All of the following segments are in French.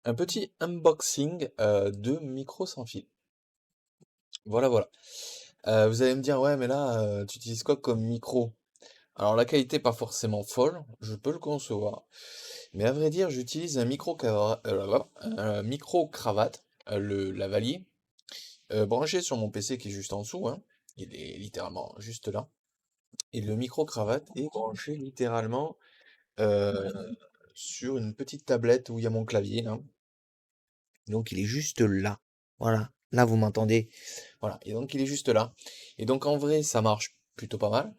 Un petit unboxing de micro sans fil. Voilà, voilà. Vous allez me dire, ouais, mais là, tu utilises quoi comme micro? Alors, la qualité pas forcément folle, je peux le concevoir. Mais à vrai dire, j'utilise un micro cravate, le lavalier, branché sur mon PC qui est juste en dessous, hein. Il est littéralement juste là. Et le micro cravate est branché littéralement euh, sur une petite tablette où il y a mon clavier, là. Donc il est juste là. Voilà. Là, vous m'entendez. Voilà. Et donc il est juste là. Et donc en vrai, ça marche plutôt pas mal.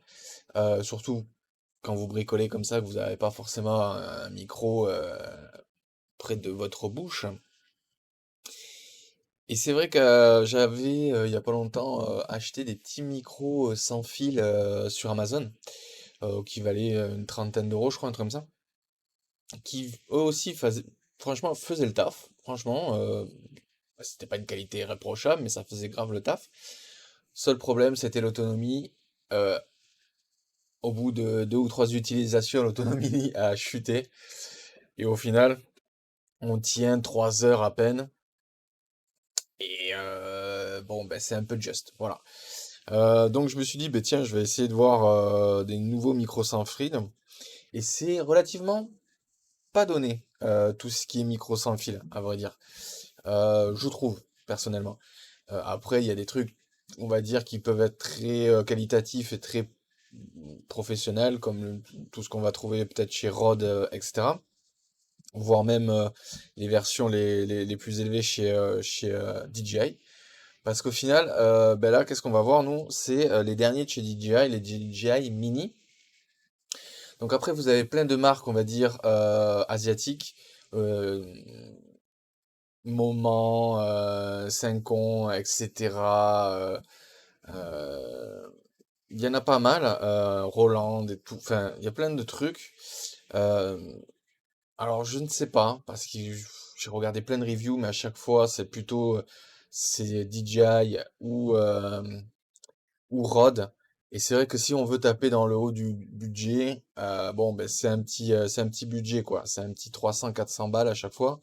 Surtout quand vous bricolez comme ça, que vous n'avez pas forcément un micro près de votre bouche. Et c'est vrai que j'avais, il y a pas longtemps, acheté des petits micros sans fil sur Amazon, qui valaient une trentaine d'euros, je crois, un truc comme ça. Qui eux aussi franchement, faisaient le taf. Franchement, c'était pas une qualité irréprochable, mais ça faisait grave le taf. Seul problème, c'était l'autonomie. Euh, Au bout de deux ou trois utilisations, l'autonomie a chuté. Et au final, on tient 3 heures à peine. Et bon, ben, c'est un peu juste. Voilà. Donc je me suis dit, ben, tiens, je vais essayer de voir des nouveaux micros sans fil. Et c'est relativement pas donné, tout ce qui est micro sans fil, à vrai dire. Je trouve, personnellement. Après, il y a des trucs, on va dire, qui peuvent être très qualitatifs et très professionnels, comme tout ce qu'on va trouver peut-être chez Rode, etc. Voire même les versions les plus élevées chez DJI. Parce qu'au final, ben là, qu'est-ce qu'on va voir, nous? C'est les derniers de chez DJI, les DJI Mini. Donc après, vous avez plein de marques, on va dire, asiatiques. euh, Moment, Syncon, etc. euh, Il y en a pas mal, Roland et tout. Enfin, il y a plein de trucs. Euh, alors, je ne sais pas, parce que j'ai regardé plein de reviews, mais à chaque fois, c'est plutôt c'est DJI ou Rode. Et c'est vrai que si on veut taper dans le haut du budget, bon, ben, c'est un petit budget, quoi. C'est un petit 300-400 balles à chaque fois.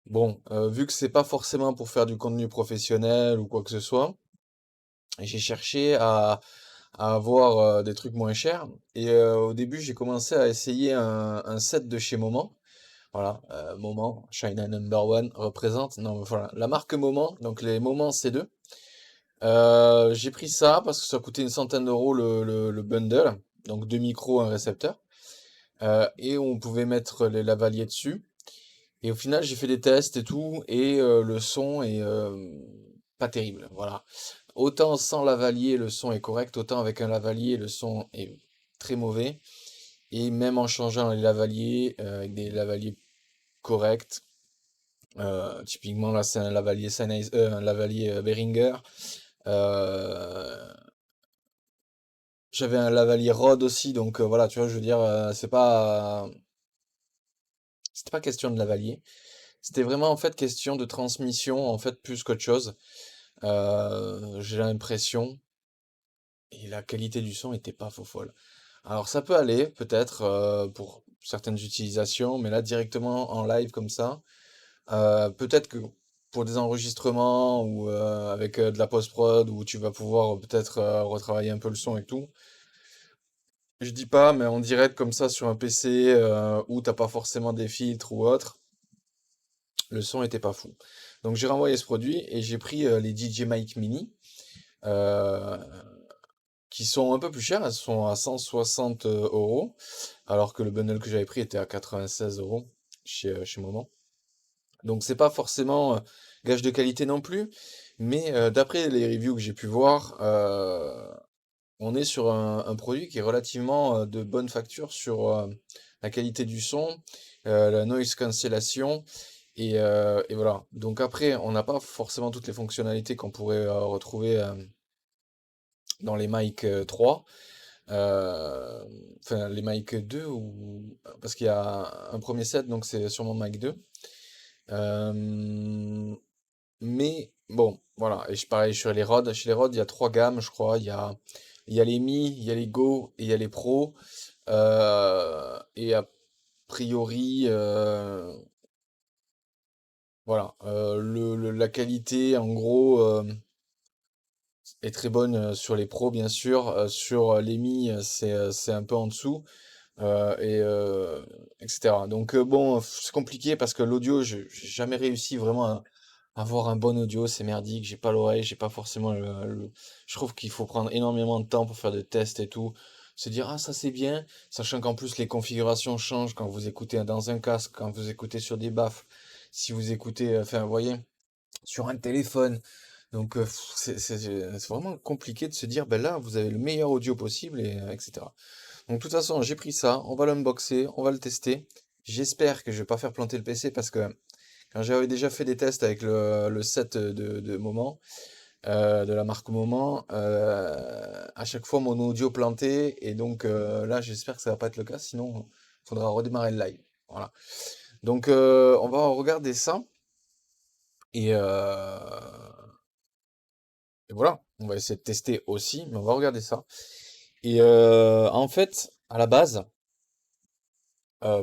Bon, vu que c'est pas forcément pour faire du contenu professionnel ou quoi que ce soit, j'ai cherché à avoir des trucs moins chers. Et au début, j'ai commencé à essayer un set de chez Moment. Voilà, Moment, China Number One représente. Non, voilà, la marque Moment, donc les Moments C2. J'ai pris ça parce que ça coûtait une centaine d'euros le bundle, donc deux micros, un récepteur. Et on pouvait mettre les lavaliers dessus. Et au final, j'ai fait des tests et tout, et le son est pas terrible. Voilà. Autant sans lavalier, le son est correct, autant avec un lavalier, le son est très mauvais. Et même en changeant les lavaliers, avec des lavaliers corrects, typiquement là c'est un lavalier un lavalier Behringer. euh, J'avais un lavalier Rode aussi, donc voilà, tu vois, je veux dire, c'était pas question de lavalier. C'était vraiment en fait question de transmission, en fait, plus qu'autre chose. J'ai l'impression, et la qualité du son était pas faux folle. Alors ça peut aller, peut-être, pour certaines utilisations, mais là directement en live comme ça, peut-être que pour des enregistrements ou avec de la post-prod où tu vas pouvoir peut-être retravailler un peu le son et tout. Je dis pas, mais en direct comme ça sur un PC où t'as pas forcément des filtres ou autre, le son était pas fou. Donc j'ai renvoyé ce produit et j'ai pris les DJ Mic Mini. euh, qui sont un peu plus chères, elles sont à 160 euros, alors que le bundle que j'avais pris était à 96 euros chez Moment. Donc c'est pas forcément gage de qualité non plus, mais d'après les reviews que j'ai pu voir, on est sur un produit qui est relativement de bonne facture sur la qualité du son, la noise cancellation, et voilà. Donc après, on n'a pas forcément toutes les fonctionnalités qu'on pourrait retrouver dans les Mic 3. Euh, enfin, les Mic 2 ou parce qu'il y a un premier set, donc c'est sûrement Mic 2. Euh, mais bon, voilà. Et pareil sur les Rode. Chez les Rode, il y a trois gammes, je crois. Il y a les Mi, il y a les Go et il y a les Pro. Et a priori, Voilà, la qualité en gros est très bonne sur les pros bien sûr, sur les mi c'est un peu en dessous, et etc. Donc bon, c'est compliqué parce que l'audio, j'ai jamais réussi vraiment à avoir un bon audio, c'est merdique, j'ai pas l'oreille, j'ai pas forcément Je trouve qu'il faut prendre énormément de temps pour faire des tests et tout, se dire ah ça c'est bien, sachant qu'en plus les configurations changent quand vous écoutez dans un casque, quand vous écoutez sur des baffes, si vous écoutez, enfin vous voyez, sur un téléphone. Donc c'est vraiment compliqué de se dire ben là vous avez le meilleur audio possible et etc. Donc de toute façon j'ai pris ça, on va l'unboxer, on va le tester. J'espère que je vais pas faire planter le PC parce que quand j'avais déjà fait des tests avec le set de Moment, de la marque Moment, à chaque fois mon audio plantait et donc là j'espère que ça va pas être le cas, sinon il faudra redémarrer le live. Voilà. Donc on va regarder ça et, et voilà, on va essayer de tester aussi, mais on va regarder ça. Et en fait, à la base,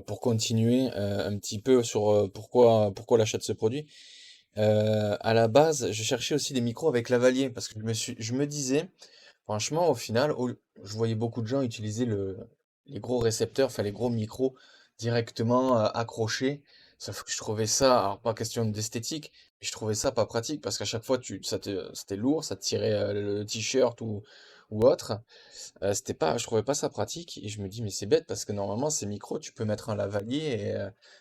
pour continuer un petit peu sur pourquoi l'achat de ce produit, à la base, je cherchais aussi des micros avec lavalier parce que je me disais, franchement, au final, je voyais beaucoup de gens utiliser les gros récepteurs, enfin les gros micros directement accrochés. Sauf que je trouvais ça, alors pas question d'esthétique, mais je trouvais ça pas pratique parce qu'à chaque fois, c'était lourd, ça te tirait le t-shirt ou autre. Je trouvais pas ça pratique et je me dis, mais c'est bête parce que normalement, ces micros, tu peux mettre un lavalier et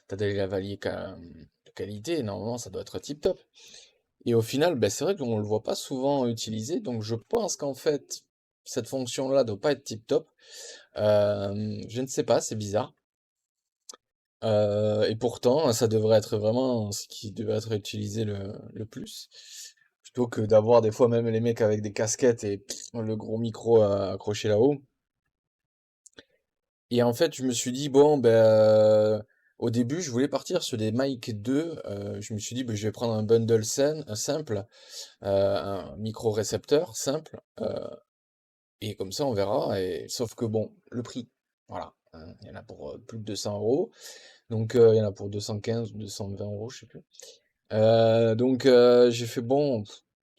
t'as des lavaliers de qualité et normalement, ça doit être tip top. Et au final, ben, c'est vrai qu'on le voit pas souvent utilisé, donc je pense qu'en fait, cette fonction-là doit pas être tip top. Je ne sais pas, c'est bizarre. Et pourtant, ça devrait être vraiment ce qui devrait être utilisé le plus. Plutôt que d'avoir des fois même les mecs avec des casquettes et le gros micro accroché là-haut. Et en fait, je me suis dit, bon, ben, au début, je voulais partir sur des mic 2. Je me suis dit, ben, je vais prendre un bundle simple, un micro-récepteur simple, et comme ça, on verra. Et, sauf que, bon, le prix, voilà, hein, il y en a pour plus de 200 euros. Donc, il y en a pour 215 ou 220 euros, je sais plus. Donc, j'ai fait, bon,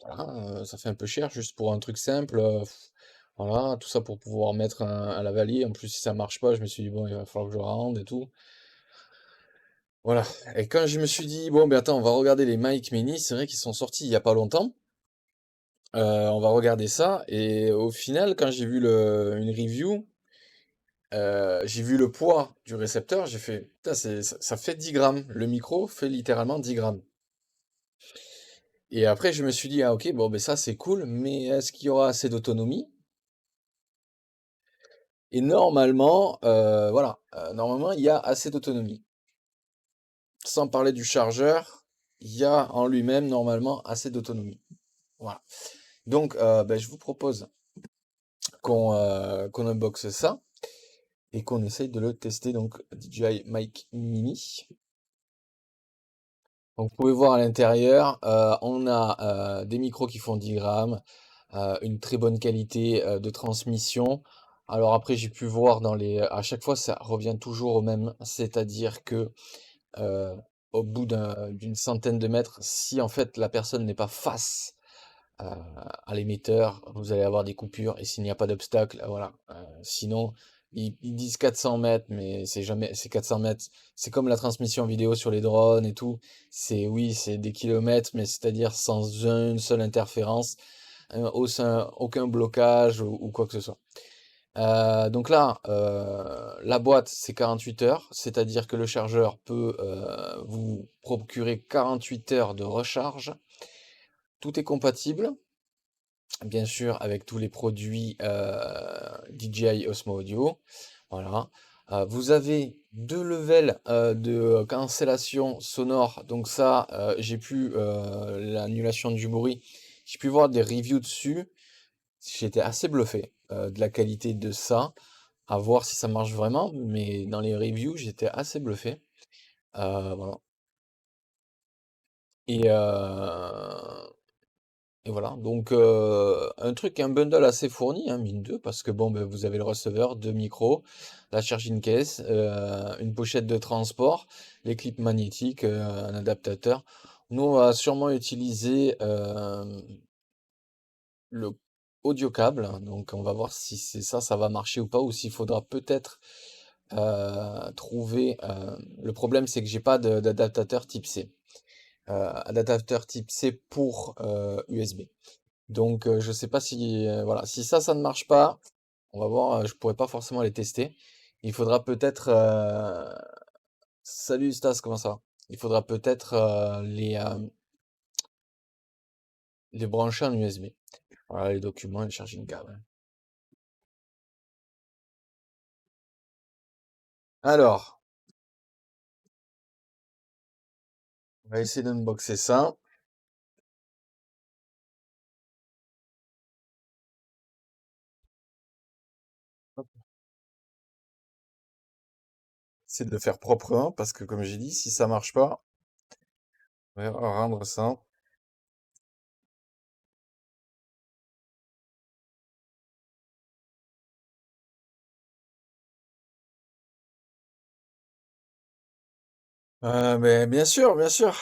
voilà, ça fait un peu cher juste pour un truc simple. Voilà, tout ça pour pouvoir mettre un lavalier. En plus, si ça marche pas, je me suis dit, bon, il va falloir que je rende et tout. Voilà. Et quand je me suis dit, bon, ben attends, on va regarder les Mic Mini, c'est vrai qu'ils sont sortis il y a pas longtemps. On va regarder ça. Et au final, quand j'ai vu une review, j'ai vu le poids du récepteur, j'ai fait, putain, ça fait 10 grammes. Le micro fait littéralement 10 grammes. Et après, je me suis dit, ah ok, bon, ben ça c'est cool, mais est-ce qu'il y aura assez d'autonomie? Et normalement, voilà, normalement, il y a assez d'autonomie. Sans parler du chargeur, il y a en lui-même normalement assez d'autonomie. Voilà. Donc, ben, je vous propose qu'on unboxe ça et qu'on essaye de le tester. Donc, DJI Mic Mini. Donc, vous pouvez voir à l'intérieur, on a des micros qui font 10 grammes, une très bonne qualité de transmission. Alors après, j'ai pu voir à chaque fois, ça revient toujours au même, c'est-à-dire que euh, au bout d'une centaine de mètres, si en fait la personne n'est pas face à l'émetteur, vous allez avoir des coupures et s'il n'y a pas d'obstacle, voilà. Sinon, ils disent 400 mètres, mais c'est 400 mètres. C'est comme la transmission vidéo sur les drones et tout. Oui, c'est des kilomètres, mais c'est-à-dire sans une seule interférence, aucun blocage ou quoi que ce soit. Donc là, la boîte, c'est 48 heures, c'est-à-dire que le chargeur peut vous procurer 48 heures de recharge. Tout est compatible, bien sûr, avec tous les produits DJI Osmo Audio. Voilà. Vous avez deux levels de cancellation sonore. Donc ça, j'ai pu l'annulation du bruit. J'ai pu voir des reviews dessus. J'étais assez bluffé de la qualité de ça. À voir si ça marche vraiment, mais dans les reviews, j'étais assez bluffé. Voilà. Et, et voilà. Donc, un bundle assez fourni, hein, mine 2, parce que bon, ben, vous avez le receveur, deux micros, la charging case, une pochette de transport, les clips magnétiques, un adaptateur. Nous, on va sûrement utiliser le audio câble. Donc, on va voir si c'est ça, ça va marcher ou pas, ou s'il faudra peut-être trouver. Le problème, c'est que j'ai pas d'adaptateur type C. Adaptateur type C pour USB. Donc, je sais pas si voilà, si ça ne marche pas, on va voir. Je pourrais pas forcément les tester. Il faudra peut-être. Salut Stas, comment ça va? Il faudra peut-être les brancher en USB. Voilà les documents et le charging câble. Alors, on va essayer d'unboxer ça. Hop. Essayer de le faire proprement parce que comme j'ai dit, si ça marche pas, on va rendre ça. Mais bien sûr, bien sûr.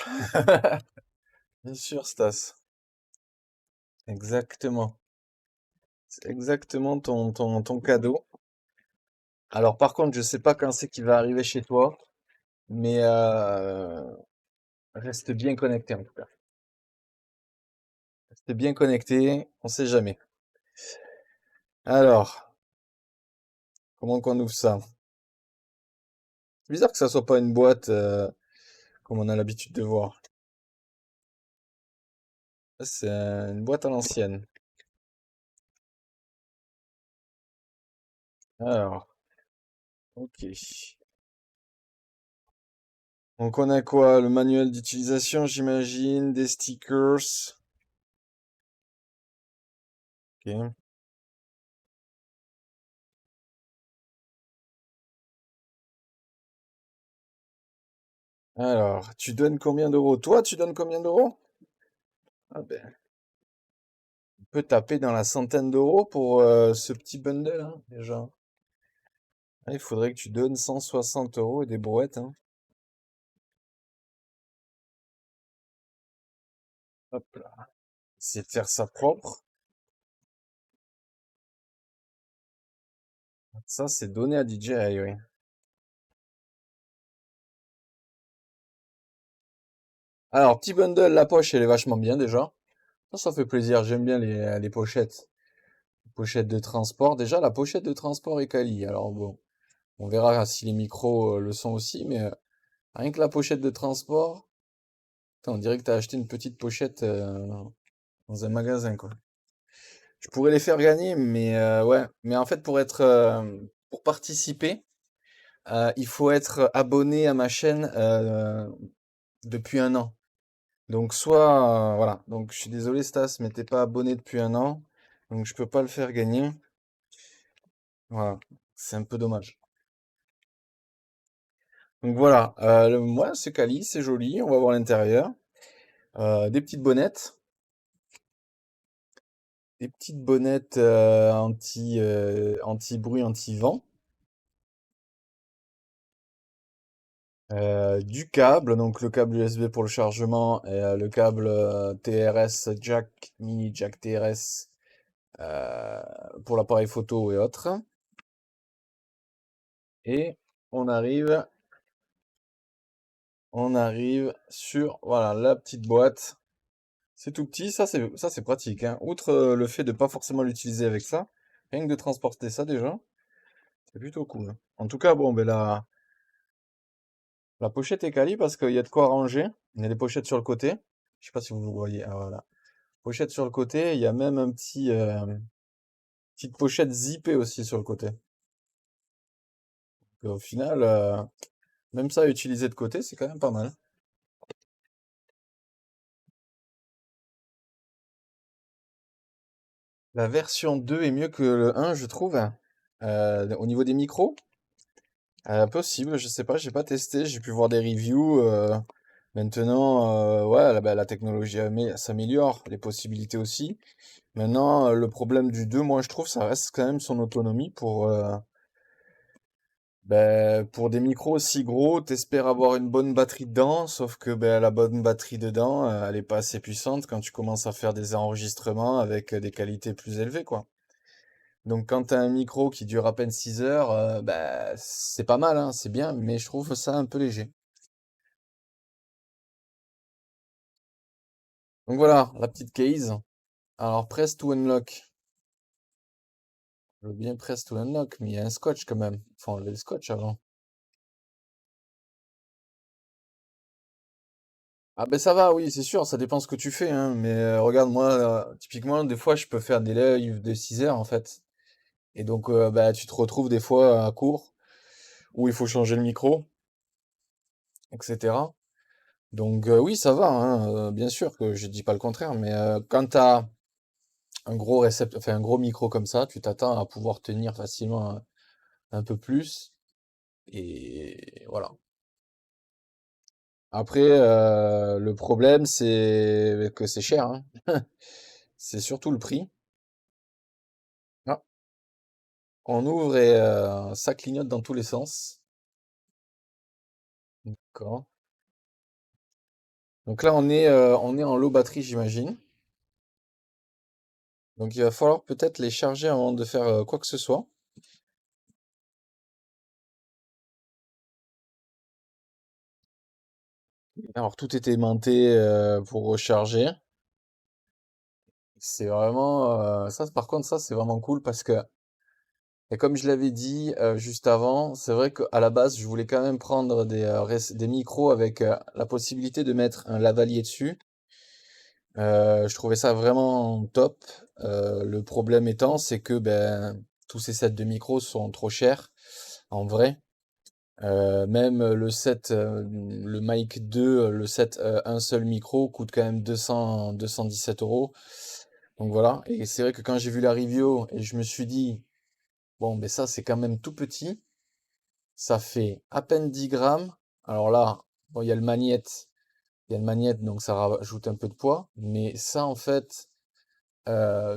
Bien sûr, Stas. Exactement. C'est exactement ton cadeau. Alors par contre, je sais pas quand c'est qu'il va arriver chez toi, mais reste bien connecté en tout cas. Reste bien connecté, on sait jamais. Alors, comment qu'on ouvre ça? C'est bizarre que ça soit pas une boîte comme on a l'habitude de voir. Ça, c'est une boîte à l'ancienne. Alors, ok. Donc on a quoi? Le manuel d'utilisation, j'imagine, des stickers. Ok. Alors, tu donnes combien d'euros? Toi, tu donnes combien d'euros? Ah ben, on peut taper dans la centaine d'euros pour ce petit bundle, hein, déjà. Ah, il faudrait que tu donnes 160 euros et des brouettes, hein. Hop là. Essayer de faire ça propre. Ça, c'est donné à DJI, oui. Alors, petit bundle, la poche, elle est vachement bien déjà. Ça fait plaisir. J'aime bien les pochettes. Pochette de transport. Déjà, la pochette de transport est quali. Alors bon, on verra si les micros le sont aussi, mais rien que la pochette de transport, putain, on dirait que t'as acheté une petite pochette dans un magasin, quoi. Je pourrais les faire gagner, mais ouais. Mais en fait, pour participer, il faut être abonné à ma chaîne depuis un an. Donc soit, voilà. Donc je suis désolé, Stas, mais t'es pas abonné depuis un an, donc je peux pas le faire gagner. Voilà, c'est un peu dommage. Donc voilà, ouais, c'est quali, c'est joli, on va voir l'intérieur. Des petites bonnettes, anti-bruit, anti-vent. Du câble, donc le câble USB pour le chargement et le câble TRS jack, mini jack TRS euh, pour l'appareil photo et autres. Et on arrive, on arrive sur, voilà, la petite boîte. C'est tout petit, ça c'est pratique, hein. Outre le fait de pas forcément l'utiliser avec ça, rien que de transporter ça déjà, c'est plutôt cool, hein. En tout cas, bon, ben la pochette est quali parce qu'il y a de quoi ranger. Il y a des pochettes sur le côté. Je sais pas si vous voyez. Ah, voilà. Pochette sur le côté. Il y a même petite pochette zippée aussi sur le côté. Au final, même ça à utiliser de côté, c'est quand même pas mal. La version 2 est mieux que le 1, je trouve. Au niveau des micros. Possible, je sais pas, j'ai pas testé, j'ai pu voir des reviews. Maintenant, ouais, la technologie s'améliore, les possibilités aussi. Maintenant, le problème du 2, moi je trouve, ça reste quand même son autonomie Ben, pour des micros aussi gros, t'espères avoir une bonne batterie dedans, sauf que ben, la bonne batterie dedans, elle est pas assez puissante quand tu commences à faire des enregistrements avec des qualités plus élevées, quoi. Donc quand t'as un micro qui dure à peine 6 heures, ben, c'est pas mal, hein, c'est bien, mais je trouve ça un peu léger. Donc voilà, la petite case. Alors, press to unlock. Je veux bien press to unlock, mais il y a un scotch quand même. Faut enlever le scotch avant. Ah ben ça va, oui, c'est sûr, ça dépend ce que tu fais, hein. Mais regarde, moi, typiquement, des fois, je peux faire des lives de 6 heures, en fait. Et donc, bah, tu te retrouves des fois à court, où il faut changer le micro, etc. Donc, oui, ça va, hein, bien sûr que je dis pas le contraire, mais quand t'as un gros enfin, un gros micro comme ça, tu t'attends à pouvoir tenir facilement un peu plus. Et voilà. Après, le problème, c'est que c'est cher, hein. C'est surtout le prix. Ah, on ouvre et ça clignote dans tous les sens. D'accord. Donc là, on est en low batterie, j'imagine. Donc il va falloir peut-être les charger avant de faire quoi que ce soit. Alors tout est aimanté pour recharger. C'est vraiment ça. Par contre, ça c'est vraiment cool parce que et comme je l'avais dit juste avant, c'est vrai qu'à la base, je voulais quand même prendre des micros avec la possibilité de mettre un lavalier dessus. Je trouvais ça vraiment top. Le problème étant, c'est que ben, tous ces sets de micros sont trop chers en vrai. Même le set, le mic 2, le set un seul micro coûte quand même 217 €. Donc voilà. Et c'est vrai que quand j'ai vu la review et je me suis dit, bon, ben ça c'est quand même tout petit. Ça fait à peine 10 grammes. Alors là, bon, il y a le magnète, donc ça rajoute un peu de poids. Mais ça, en fait,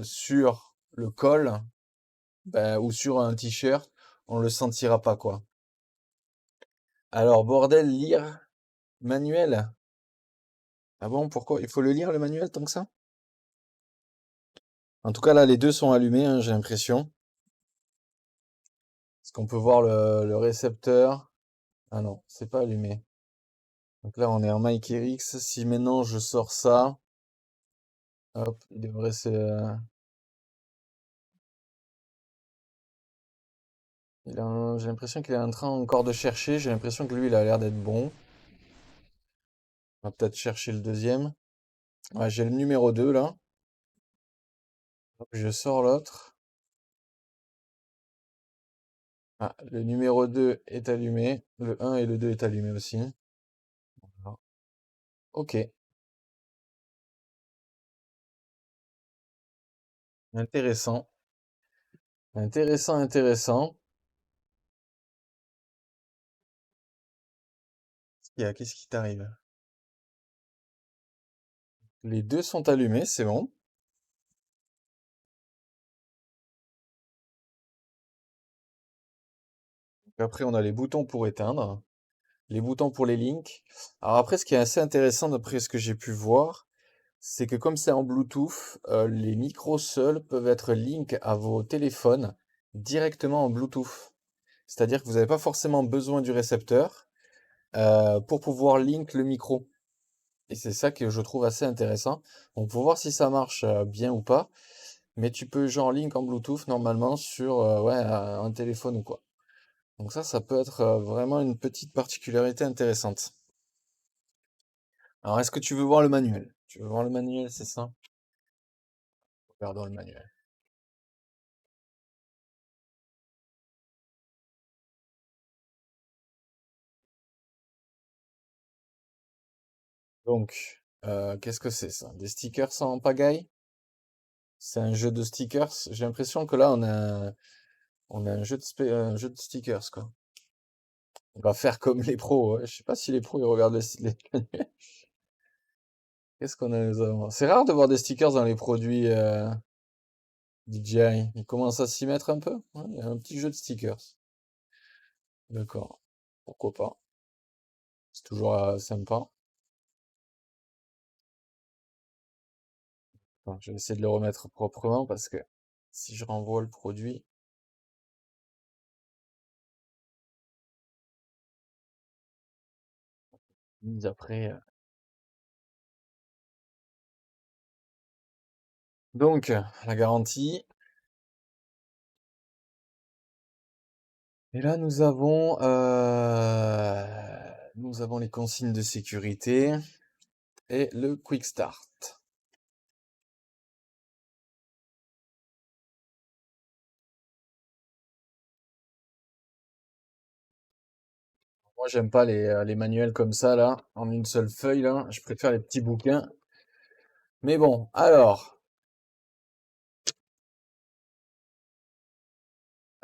sur le col, ben, ou sur un t-shirt, on le sentira pas, quoi. Alors, bordel, lire manuel. Ah bon, pourquoi? Il faut le lire, le manuel, tant que ça? En tout cas, là, les deux sont allumés, hein, j'ai l'impression. Parce qu'on peut voir le récepteur. Ah non, c'est pas allumé. Donc là, on est en Mike RX. Si maintenant je sors ça, hop, il devrait se... J'ai l'impression qu'il est en train encore de chercher. J'ai l'impression que lui, il a l'air d'être bon. On va peut-être chercher le deuxième. Ouais, j'ai le numéro 2 là. Hop, je sors l'autre. Ah, le numéro 2 est allumé. Le un et le 2 est allumé aussi. Voilà. Ok. Intéressant. Intéressant, intéressant. Qu'est-ce qui t'arrive? Les deux sont allumés, c'est bon. Après, on a les boutons pour éteindre, les boutons pour les links. Alors après, ce qui est assez intéressant d'après ce que j'ai pu voir, c'est que comme c'est en Bluetooth, les micros seuls peuvent être link à vos téléphones directement en Bluetooth. C'est-à-dire que vous n'avez pas forcément besoin du récepteur pour pouvoir link le micro. Et c'est ça que je trouve assez intéressant. Donc, faut voir si ça marche bien ou pas. Mais tu peux genre link en Bluetooth normalement sur ouais, un téléphone ou quoi. Donc ça peut être vraiment une petite particularité intéressante. Alors, est-ce que tu veux voir le manuel? Tu veux voir le manuel, c'est ça? Regardons le manuel. Donc, qu'est-ce que c'est ça? Des stickers en pagaille? C'est un jeu de stickers. J'ai l'impression que là, on a un jeu de stickers, quoi. On va faire comme les pros. Ouais. Je sais pas si les pros, ils regardent les... Qu'est-ce qu'on a, nous avons? C'est rare de voir des stickers dans les produits DJI. Ils commencent à s'y mettre un peu. Ouais, il y a un petit jeu de stickers. D'accord. Pourquoi pas? C'est toujours sympa. Attends, je vais essayer de le remettre proprement parce que si je renvoie le produit, mis après. Donc, la garantie. Et là, nous avons les consignes de sécurité et le quick start. Moi, j'aime pas les manuels comme ça, là, en une seule feuille, là. Je préfère les petits bouquins. Mais bon, alors,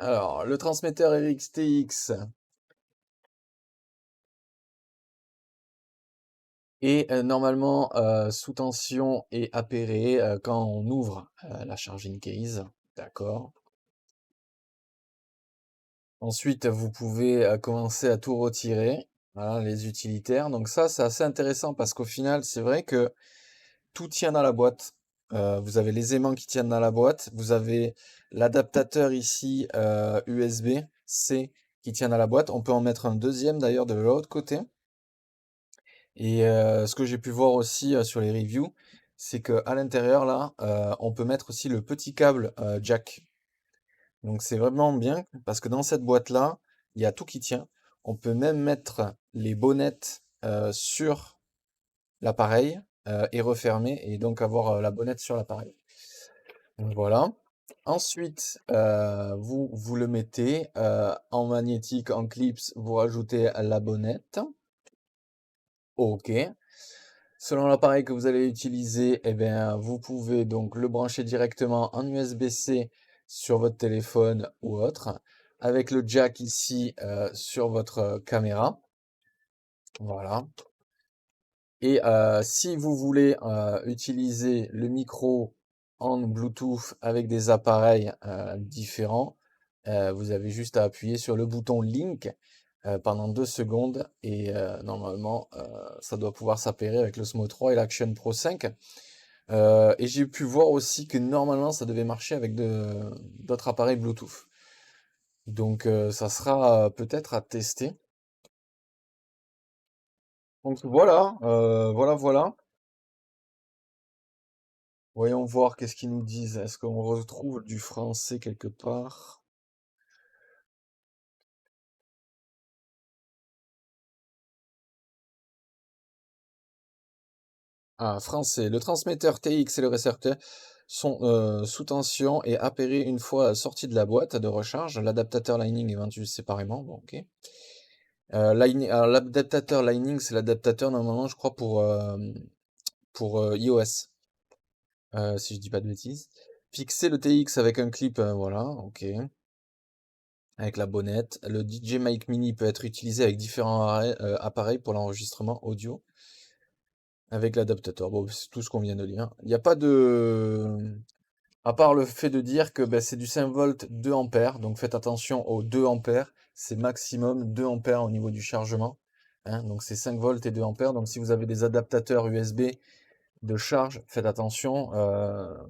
le transmetteur RX-TX est normalement sous tension et appairé quand on ouvre la charging case. D'accord. Ensuite, vous pouvez commencer à tout retirer. Voilà, les utilitaires. Donc ça, c'est assez intéressant parce qu'au final, c'est vrai que tout tient dans la boîte. Vous avez les aimants qui tiennent dans la boîte. Vous avez l'adaptateur ici USB-C qui tient dans la boîte. On peut en mettre un deuxième d'ailleurs de l'autre côté. Et ce que j'ai pu voir aussi sur les reviews, c'est que à l'intérieur là, on peut mettre aussi le petit câble jack. Donc c'est vraiment bien parce que dans cette boîte-là, il y a tout qui tient. On peut même mettre les bonnettes sur l'appareil et refermer et donc avoir la bonnette sur l'appareil. Donc voilà. Ensuite, vous le mettez en magnétique, en clips, vous rajoutez la bonnette. OK. Selon l'appareil que vous allez utiliser, eh bien, vous pouvez donc le brancher directement en USB-C sur votre téléphone ou autre, avec le jack ici sur votre caméra. Voilà. Et si vous voulez utiliser le micro en Bluetooth avec des appareils différents, vous avez juste à appuyer sur le bouton Link pendant 2 secondes et normalement ça doit pouvoir s'appairer avec l'Osmo 3 et l'Action Pro 5. Et j'ai pu voir aussi que normalement ça devait marcher avec d'autres appareils Bluetooth. Donc ça sera peut-être à tester. Donc voilà, voilà. Voyons voir qu'est-ce qu'ils nous disent. Est-ce qu'on retrouve du français quelque part? Ah, français. Le transmetteur TX et le récepteur sont sous tension et appairés une fois sortis de la boîte de recharge. L'adaptateur Lightning est vendu séparément. Bon, ok. Alors, l'adaptateur Lightning, c'est l'adaptateur normalement, je crois, pour iOS, si je dis pas de bêtises. Fixer le TX avec un clip, voilà, ok. Avec la bonnette. Le DJ Mic Mini peut être utilisé avec différents appareils pour l'enregistrement audio. Avec l'adaptateur. Bon, c'est tout ce qu'on vient de lire. Il n'y a pas de... À part le fait de dire que ben, c'est du 5 volts 2 ampères. Donc faites attention aux 2 ampères. C'est maximum 2 ampères au niveau du chargement. Hein, donc c'est 5 volts et 2 ampères. Donc si vous avez des adaptateurs USB de charge, faites attention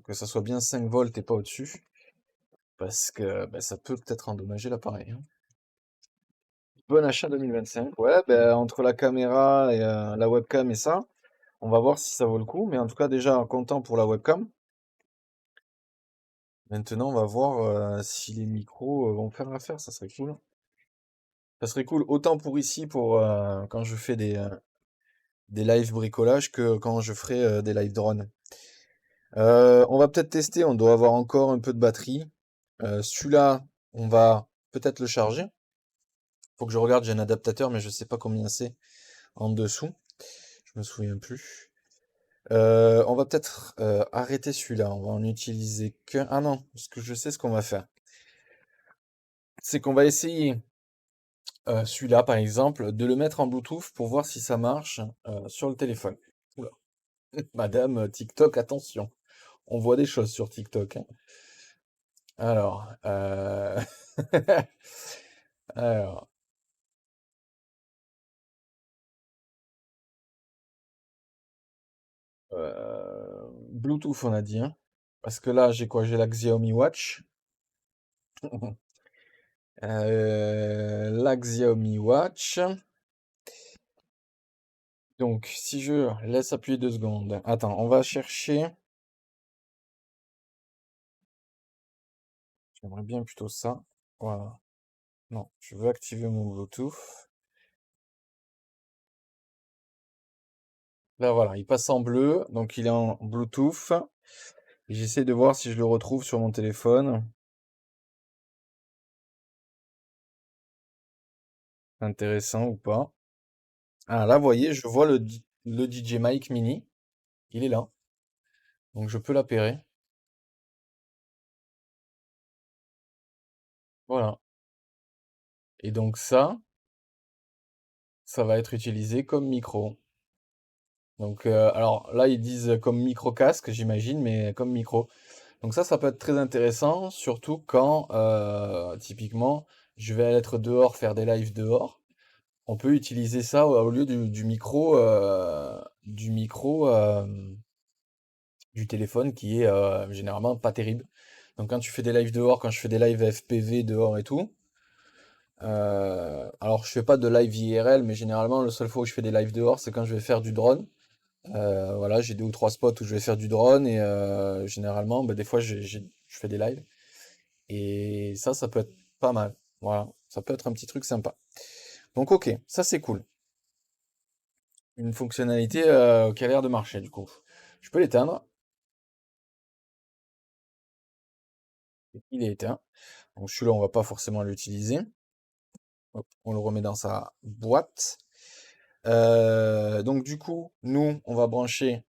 que ça soit bien 5 volts et pas au-dessus. Parce que ben, ça peut peut-être endommager l'appareil. Hein. Bon achat 2025. Ouais, ben, entre la caméra et la webcam et ça, on va voir si ça vaut le coup. Mais en tout cas, déjà content pour la webcam. Maintenant, on va voir si les micros vont faire l'affaire. Ça serait cool. Ça serait cool autant pour ici, pour quand je fais des live bricolage, que quand je ferai des live drone. On va peut-être tester. On doit avoir encore un peu de batterie. Celui-là, on va peut-être le charger. Faut que je regarde. J'ai un adaptateur, mais je sais pas combien c'est en dessous. Je me souviens plus. On va peut-être arrêter celui-là. On va en utiliser qu'un. Ah non, parce que je sais ce qu'on va faire. C'est qu'on va essayer celui-là, par exemple, de le mettre en Bluetooth pour voir si ça marche sur le téléphone. Oula. Madame TikTok, attention. On voit des choses sur TikTok. Hein. Alors, alors, Bluetooth, on a dit, hein. Parce que là, j'ai quoi? J'ai la Xiaomi Watch. La Xiaomi Watch. Donc, si je laisse appuyer 2 secondes. Attends, on va chercher. J'aimerais bien plutôt ça. Voilà. Non, je veux activer mon Bluetooth. Là, voilà, il passe en bleu, donc il est en Bluetooth. Et j'essaie de voir si je le retrouve sur mon téléphone. Intéressant ou pas. Ah, là, vous voyez, je vois le DJ Mike Mini. Il est là. Donc, je peux l'appairer. Voilà. Et donc, ça va être utilisé comme micro. Donc, alors là, ils disent comme micro-casque, j'imagine, mais comme micro. Donc ça peut être très intéressant, surtout quand, typiquement, je vais être dehors, faire des lives dehors. On peut utiliser ça au lieu du micro du téléphone qui est généralement pas terrible. Donc quand tu fais des lives dehors, quand je fais des lives FPV dehors et tout, alors je fais pas de live IRL, mais généralement le seul fois où je fais des lives dehors, c'est quand je vais faire du drone. Voilà, j'ai 2 ou 3 spots où je vais faire du drone et généralement, bah, des fois, je fais des lives. Et ça peut être pas mal. Voilà, ça peut être un petit truc sympa. Donc, ok, ça c'est cool. Une fonctionnalité qui a l'air de marcher du coup. Je peux l'éteindre. Il est éteint. Donc celui-là, on va pas forcément l'utiliser. Hop, on le remet dans sa boîte. Donc du coup, nous, on va brancher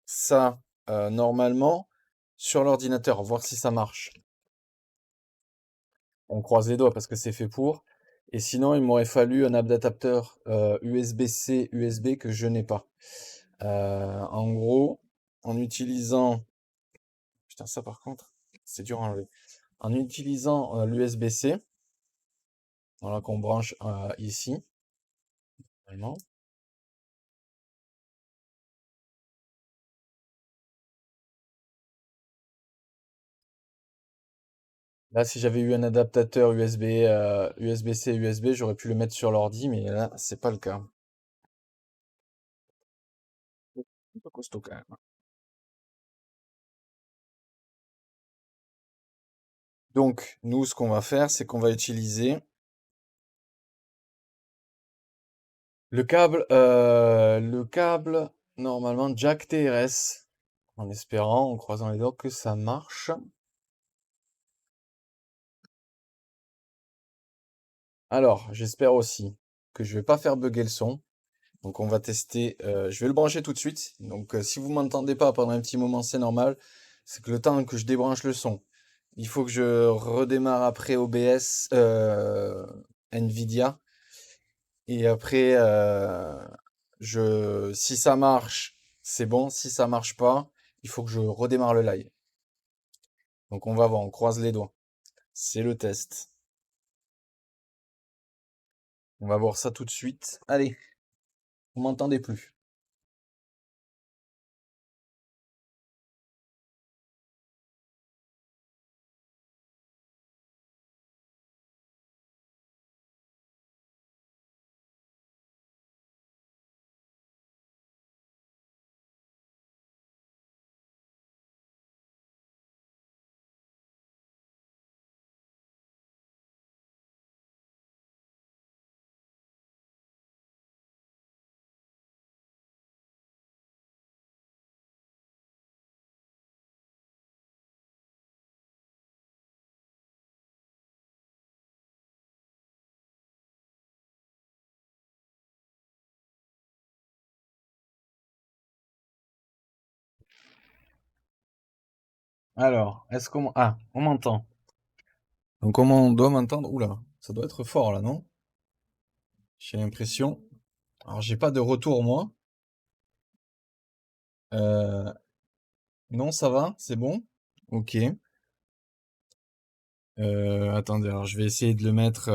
ça normalement sur l'ordinateur, voir si ça marche. On croise les doigts parce que c'est fait pour. Et sinon, il m'aurait fallu un adaptateur USB-C, USB que je n'ai pas. En gros, en utilisant... Putain, ça par contre, c'est dur à enlever. En utilisant l'USB-C, voilà, qu'on branche ici, vraiment. Là, si j'avais eu un adaptateur USB, USB-C, USB, j'aurais pu le mettre sur l'ordi, mais là, c'est pas le cas. Un peu costaud quand même. Donc, nous, ce qu'on va faire, c'est qu'on va utiliser le câble, normalement, jack TRS, en espérant, en croisant les doigts, que ça marche. Alors, j'espère aussi que je vais pas faire bugger le son. Donc, on va tester. Je vais le brancher tout de suite. Donc, si vous m'entendez pas pendant un petit moment, c'est normal. C'est que le temps que je débranche le son, il faut que je redémarre après OBS, Nvidia. Et après, si ça marche, c'est bon. Si ça marche pas, il faut que je redémarre le live. Donc on va voir, on croise les doigts. C'est le test. On va voir ça tout de suite. Allez, vous m'entendez plus. Alors, on m'entend. Donc comment on doit m'entendre? Oula, ça doit être fort là, non? J'ai l'impression. Alors j'ai pas de retour moi. Euh, non, ça va, c'est bon? Ok. Attendez, alors je vais essayer de le mettre,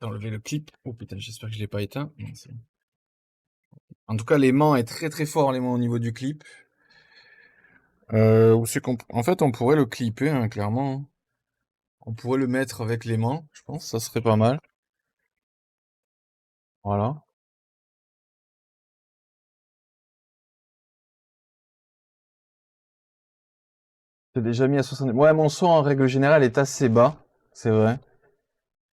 d'enlever le clip. Oh putain, j'espère que je l'ai pas éteint. Non, c'est bon. En tout cas, l'aimant est très très fort, l'aimant au niveau du clip. En fait, on pourrait le clipper, hein, clairement. On pourrait le mettre avec l'aimant, je pense, ça serait pas mal. Voilà. J'ai déjà mis à 70. Ouais, mon son en règle générale est assez bas, c'est vrai.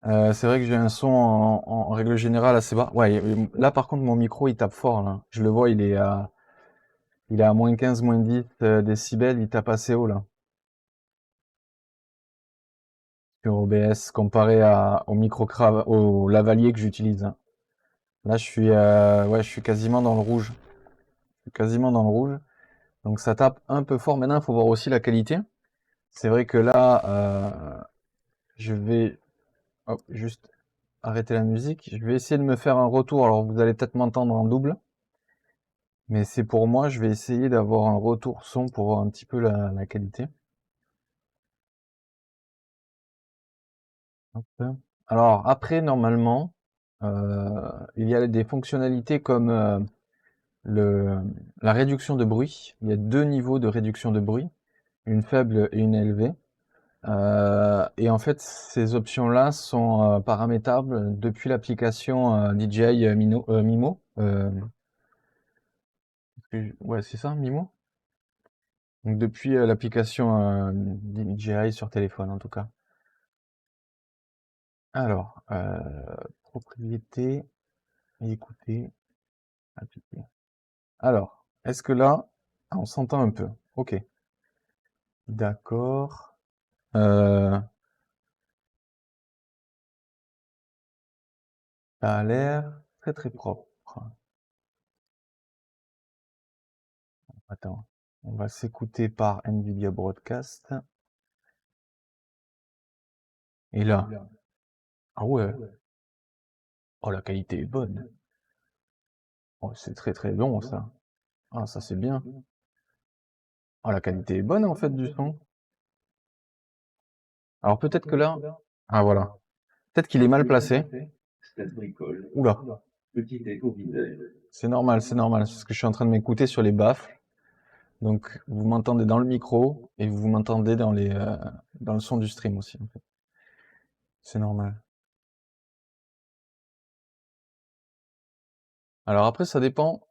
C'est vrai que j'ai un son en règle générale assez bas. Ouais, là par contre mon micro il tape fort là. Je le vois, il est à moins 15, moins 10 décibels, il tape assez haut là. Sur OBS comparé au au lavalier que j'utilise, hein. Là ouais, je suis quasiment dans le rouge. Je suis quasiment dans le rouge. Donc ça tape un peu fort. Maintenant, il faut voir aussi la qualité. C'est vrai que là, je vais hop, juste arrêter la musique. Je vais essayer de me faire un retour. Alors vous allez peut-être m'entendre en double, mais c'est pour moi. Je vais essayer d'avoir un retour son pour voir un petit peu la qualité. Hop. Alors après, normalement, il y a des fonctionnalités comme le, la réduction de bruit. Il y a deux niveaux de réduction de bruit, une faible et une élevée. Et en fait, ces options-là sont paramétrables depuis l'application DJI Mimo. Ouais, c'est ça, Mimo? Donc depuis l'application DJI sur téléphone, en tout cas. Alors, propriété, écouter, appliquer. Alors, est-ce que là, ah, on s'entend un peu? Ok, d'accord. Ça a l'air très très propre. Attends, on va s'écouter par NVIDIA Broadcast. Et là, ah ouais, oh la qualité est bonne. Oh, c'est très très bon ça. Ah ça c'est bien. Oh la qualité est bonne en fait du son. Alors peut-être que là, ah voilà, peut-être qu'il est mal placé. Oula, c'est normal, c'est normal, parce que je suis en train de m'écouter sur les baffles. Donc vous m'entendez dans le micro et vous m'entendez dans le son du stream aussi. En fait. C'est normal. Alors après ça dépend.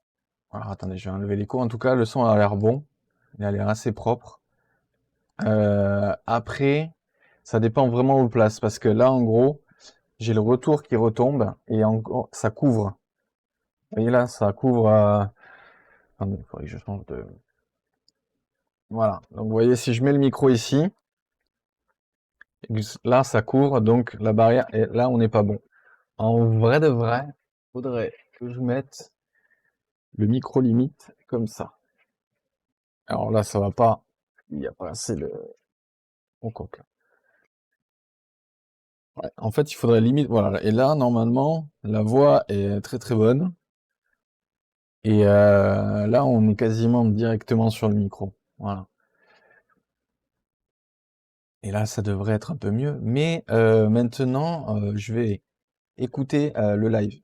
Alors attendez, je vais enlever l'écho. En tout cas, le son a l'air bon. Il a l'air assez propre. Après, ça dépend vraiment où on le place, parce que là, en gros, j'ai le retour qui retombe et ça couvre. Vous voyez là, ça couvre. Attendez, il faudrait que je change de. Voilà. Donc vous voyez, si je mets le micro ici, là, ça couvre, donc la barrière. Et là, on n'est pas bon. En vrai de vrai, faudrait que je mette le micro limite comme ça. Alors là, ça va pas. Il n'y a pas assez de. Oh, quoique. Ouais, en fait, il faudrait limite, voilà. Et là, normalement, la voix est très très bonne. Et là, on est quasiment directement sur le micro. Voilà. Et là, ça devrait être un peu mieux. Mais maintenant, je vais écouter le live.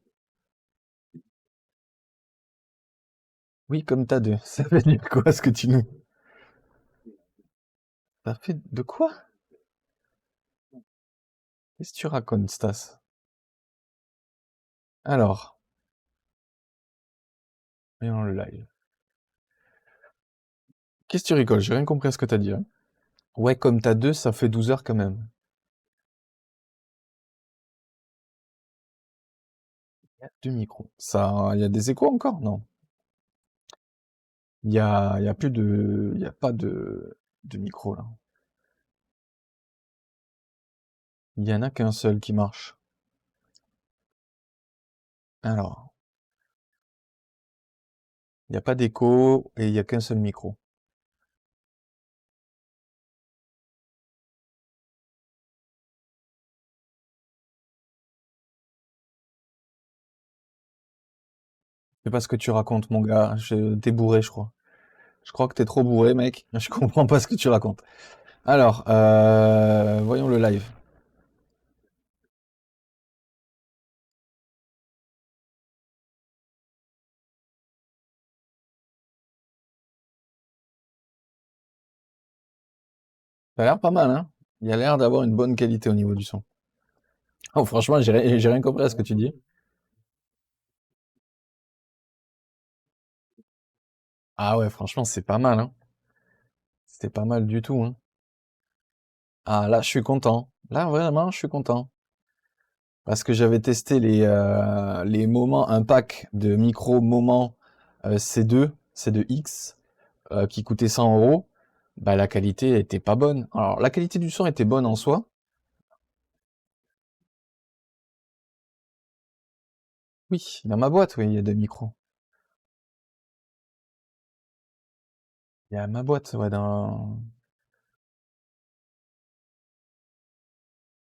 Oui, comme t'as deux. Ça veut dire quoi ce que tu nous... Ça fait de quoi? Qu'est-ce que tu racontes, Stas? Alors, voyons le live. Qu'est-ce que tu rigoles? J'ai rien compris à ce que t'as dit, hein. Ouais, comme t'as deux, ça fait 12 heures quand même. Il y a deux micros. Ça, il y a des échos encore? Non. Il y a plus de, il y a pas de micro là. Il y en a qu'un seul qui marche. Alors, il n'y a pas d'écho et il y a qu'un seul micro. C'est pas ce que tu racontes, mon gars. T'es bourré, je crois. Je crois que t'es trop bourré, mec. Je comprends pas ce que tu racontes. Alors, voyons le live. Ça a l'air pas mal, hein? Il y a l'air d'avoir une bonne qualité au niveau du son. Oh, franchement, j'ai rien compris à ce que tu dis. Ah ouais, franchement, c'est pas mal, hein? C'était pas mal du tout, hein? Ah, là, je suis content. Là, vraiment, je suis content. Parce que j'avais testé les moments, un pack de micro moments C2X, qui coûtait 100 euros. Bah, la qualité était pas bonne. Alors, la qualité du son était bonne en soi. Oui, dans ma boîte, oui, il y a deux micros. Il y a ma boîte, ouais, dans...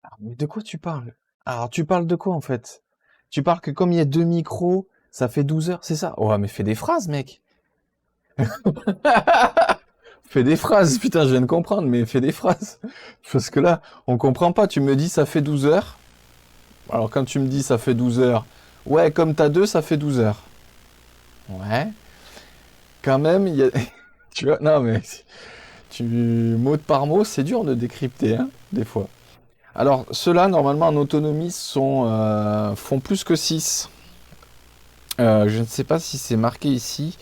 Ah, mais de quoi tu parles? Alors, tu parles de quoi, en fait? Tu parles que comme il y a deux micros, ça fait 12 heures, c'est ça? Ouais, mais fais des phrases, mec! Fais des phrases, putain, je viens de comprendre, mais fais des phrases. Parce que là, on comprend pas, tu me dis ça fait 12 heures. Alors, quand tu me dis ça fait 12 heures, ouais, comme t'as deux, ça fait 12 heures. Ouais. Quand même, il y a... Tu vois, non, mais mot par mot, c'est dur de décrypter, hein, des fois. Alors, ceux-là, normalement, en autonomie, font plus que 6. Je ne sais pas si c'est marqué ici.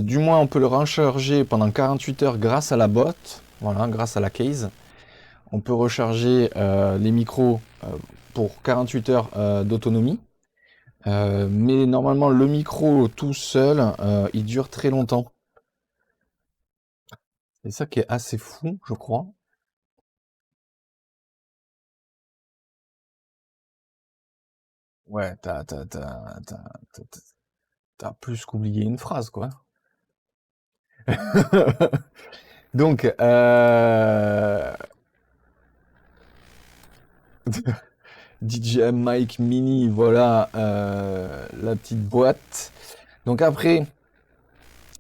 Du moins, on peut le recharger pendant 48 heures grâce à la boîte, voilà, grâce à la case. On peut recharger les micros pour 48 heures d'autonomie. Mais normalement, le micro tout seul, il dure très longtemps. C'est ça qui est assez fou, je crois. Ouais, t'as plus qu'oublié une phrase, quoi. Donc, DJI Mic Mini, voilà la petite boîte. Donc après,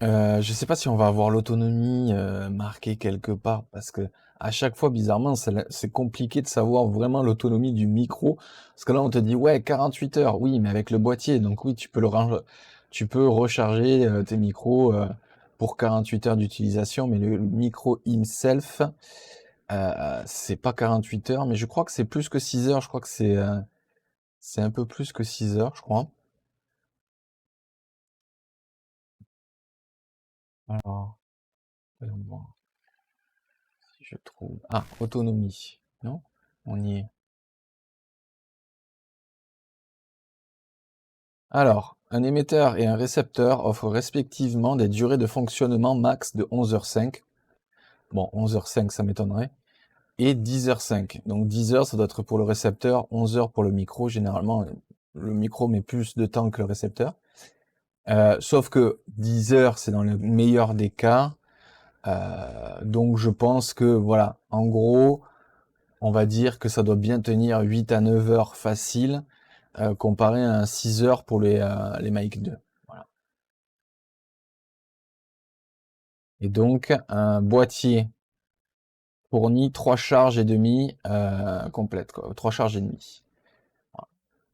je sais pas si on va avoir l'autonomie marquée quelque part, parce que à chaque fois, bizarrement, c'est compliqué de savoir vraiment l'autonomie du micro. Parce que là, on te dit, ouais, 48 heures, oui, mais avec le boîtier. Donc oui, tu peux recharger tes micros pour 48 heures d'utilisation, mais le micro himself, c'est pas 48 heures, mais je crois que c'est plus que 6 heures. Je crois que c'est un peu plus que 6 heures, je crois. Alors, voyons voir si je trouve. Ah, autonomie. Non? On y est. Alors, un émetteur et un récepteur offrent respectivement des durées de fonctionnement max de 11h05. Bon, 11h05, ça m'étonnerait. Et 10h05. Donc 10 heures, ça doit être pour le récepteur, 11 heures pour le micro. Généralement, le micro met plus de temps que le récepteur. Sauf que 10 heures, c'est dans le meilleur des cas. Donc je pense que, voilà, en gros, on va dire que ça doit bien tenir 8 à 9 heures facile, comparé à un 6 heures pour les Mic 2. Voilà. Et donc, un boîtier fournit 3 charges et demie complètes, quoi. 3 charges et demie. Voilà.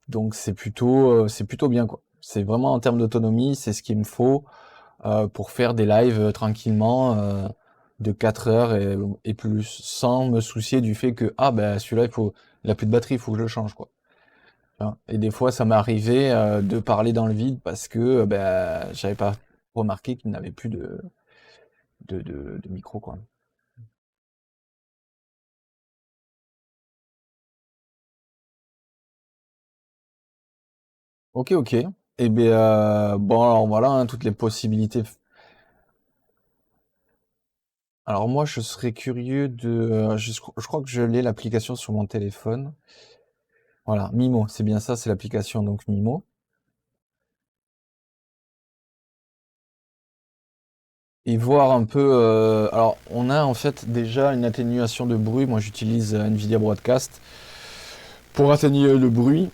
Donc c'est plutôt bien, quoi. C'est vraiment en termes d'autonomie, c'est ce qu'il me faut pour faire des lives tranquillement de 4 heures et plus, sans me soucier du fait que ah ben celui-là il a plus de batterie, il faut que je le change, quoi. Hein. Et des fois ça m'est arrivé de parler dans le vide parce que ben j'avais pas remarqué qu'il n'avait plus de micro, quoi. Ok, ok. Eh bien, bon, alors voilà, hein, toutes les possibilités. Alors moi, je serais curieux je crois que je l'ai l'application sur mon téléphone. Voilà, Mimo, c'est bien ça, c'est l'application donc Mimo. Et voir un peu. Alors, on a en fait déjà une atténuation de bruit. Moi, j'utilise Nvidia Broadcast pour atténuer le bruit.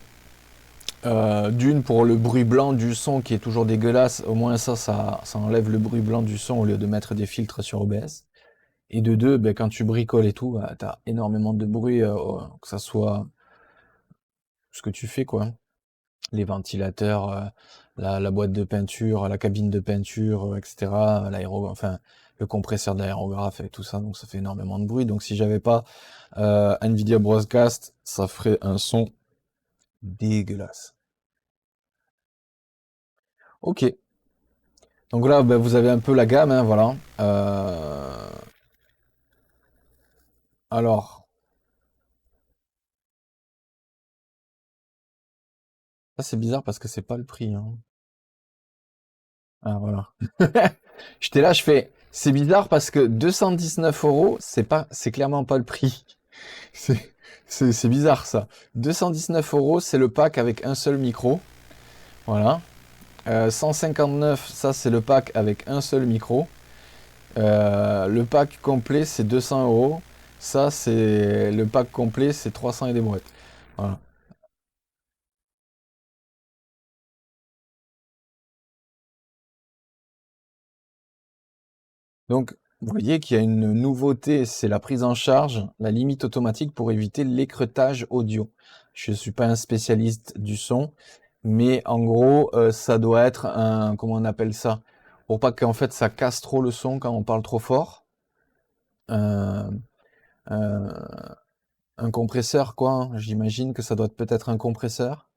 D'une, pour le bruit blanc du son qui est toujours dégueulasse. Au moins ça enlève le bruit blanc du son au lieu de mettre des filtres sur OBS. Et de deux, ben, quand tu bricoles et tout, bah, t'as énormément de bruit, que ça soit ce que tu fais, quoi. Les ventilateurs, la boîte de peinture, la cabine de peinture, etc. Enfin, le compresseur d'aérographe et tout ça, donc ça fait énormément de bruit. Donc si j'avais pas Nvidia Broadcast, ça ferait un son dégueulasse. Ok, donc là, ben, vous avez un peu la gamme, hein, voilà. Alors, ça c'est bizarre parce que c'est pas le prix, hein. Ah voilà. J'étais là, je fais. C'est bizarre parce que 219 €, c'est clairement pas le prix. C'est, c'est bizarre ça. 219 €, c'est le pack avec un seul micro. Voilà. 159, ça c'est le pack avec un seul micro. Le pack complet, c'est 200 €. Ça, c'est le pack complet, c'est 300 et des brouettes. Voilà. Donc, vous voyez qu'il y a une nouveauté, c'est la prise en charge, la limite automatique pour éviter l'écreutage audio. Je ne suis pas un spécialiste du son, mais en gros, ça doit être un, comment on appelle ça? Pour pas qu'en fait ça casse trop le son quand on parle trop fort. Un, un- un compresseur, quoi, hein. J'imagine que ça doit être peut-être un compresseur,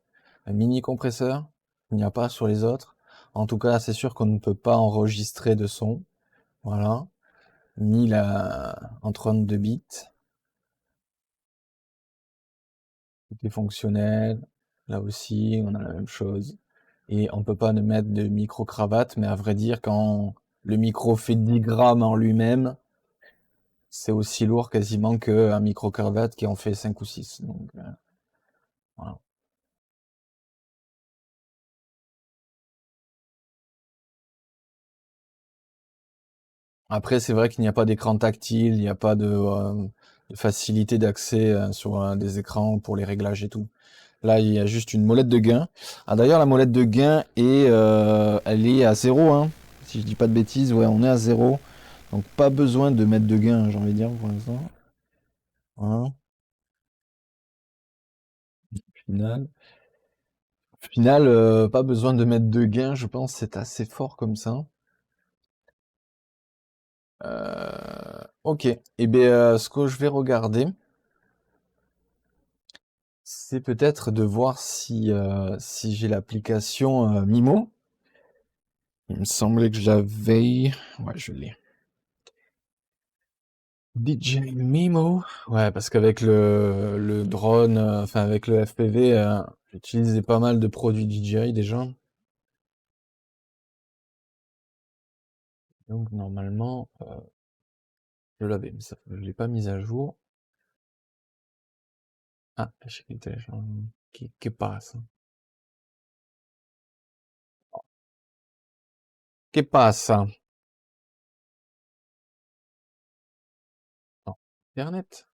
un mini compresseur. Il n'y a pas sur les autres. En tout cas, c'est sûr qu'on ne peut pas enregistrer de son. Voilà. Ni en 32 bits. Tout est fonctionnel. Là aussi, on a la même chose. Et on peut pas ne mettre de micro-cravate, mais à vrai dire, quand le micro fait 10 grammes en lui-même, c'est aussi lourd quasiment qu'un micro-cravate qui en fait 5 ou 6. Donc, voilà. Après, c'est vrai qu'il n'y a pas d'écran tactile, il n'y a pas de facilité d'accès sur des écrans pour les réglages et tout. Là, il y a juste une molette de gain. Ah, d'ailleurs, la molette de gain elle est à zéro, hein. Si je dis pas de bêtises, ouais, on est à zéro. Donc, pas besoin de mettre de gain, j'ai envie de dire, pour l'instant. Voilà. Final. Final, pas besoin de mettre de gain, je pense, c'est assez fort comme ça. Ok. Et bien, ce que je vais regarder, c'est peut-être de voir si j'ai l'application Mimo. Il me semblait que je l'avais. Ouais, je l'ai. DJ Mimo. Ouais, parce qu'avec le drone, enfin avec le FPV, j'utilisais pas mal de produits DJI déjà. Donc normalement, je l'avais, mais ça, je l'ai pas mis à jour. Ah, j'ai le téléchargement. Qui passe? Qui passe? Non. Internet.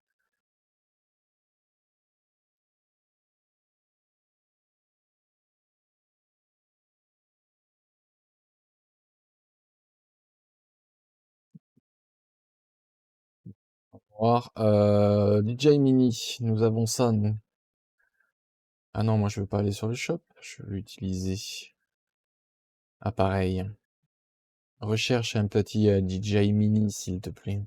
Voir. DJI Mini, nous avons ça, nous. Ah non, moi je veux pas aller sur le shop, je veux utiliser appareil. Recherche un petit DJI Mini, s'il te plaît.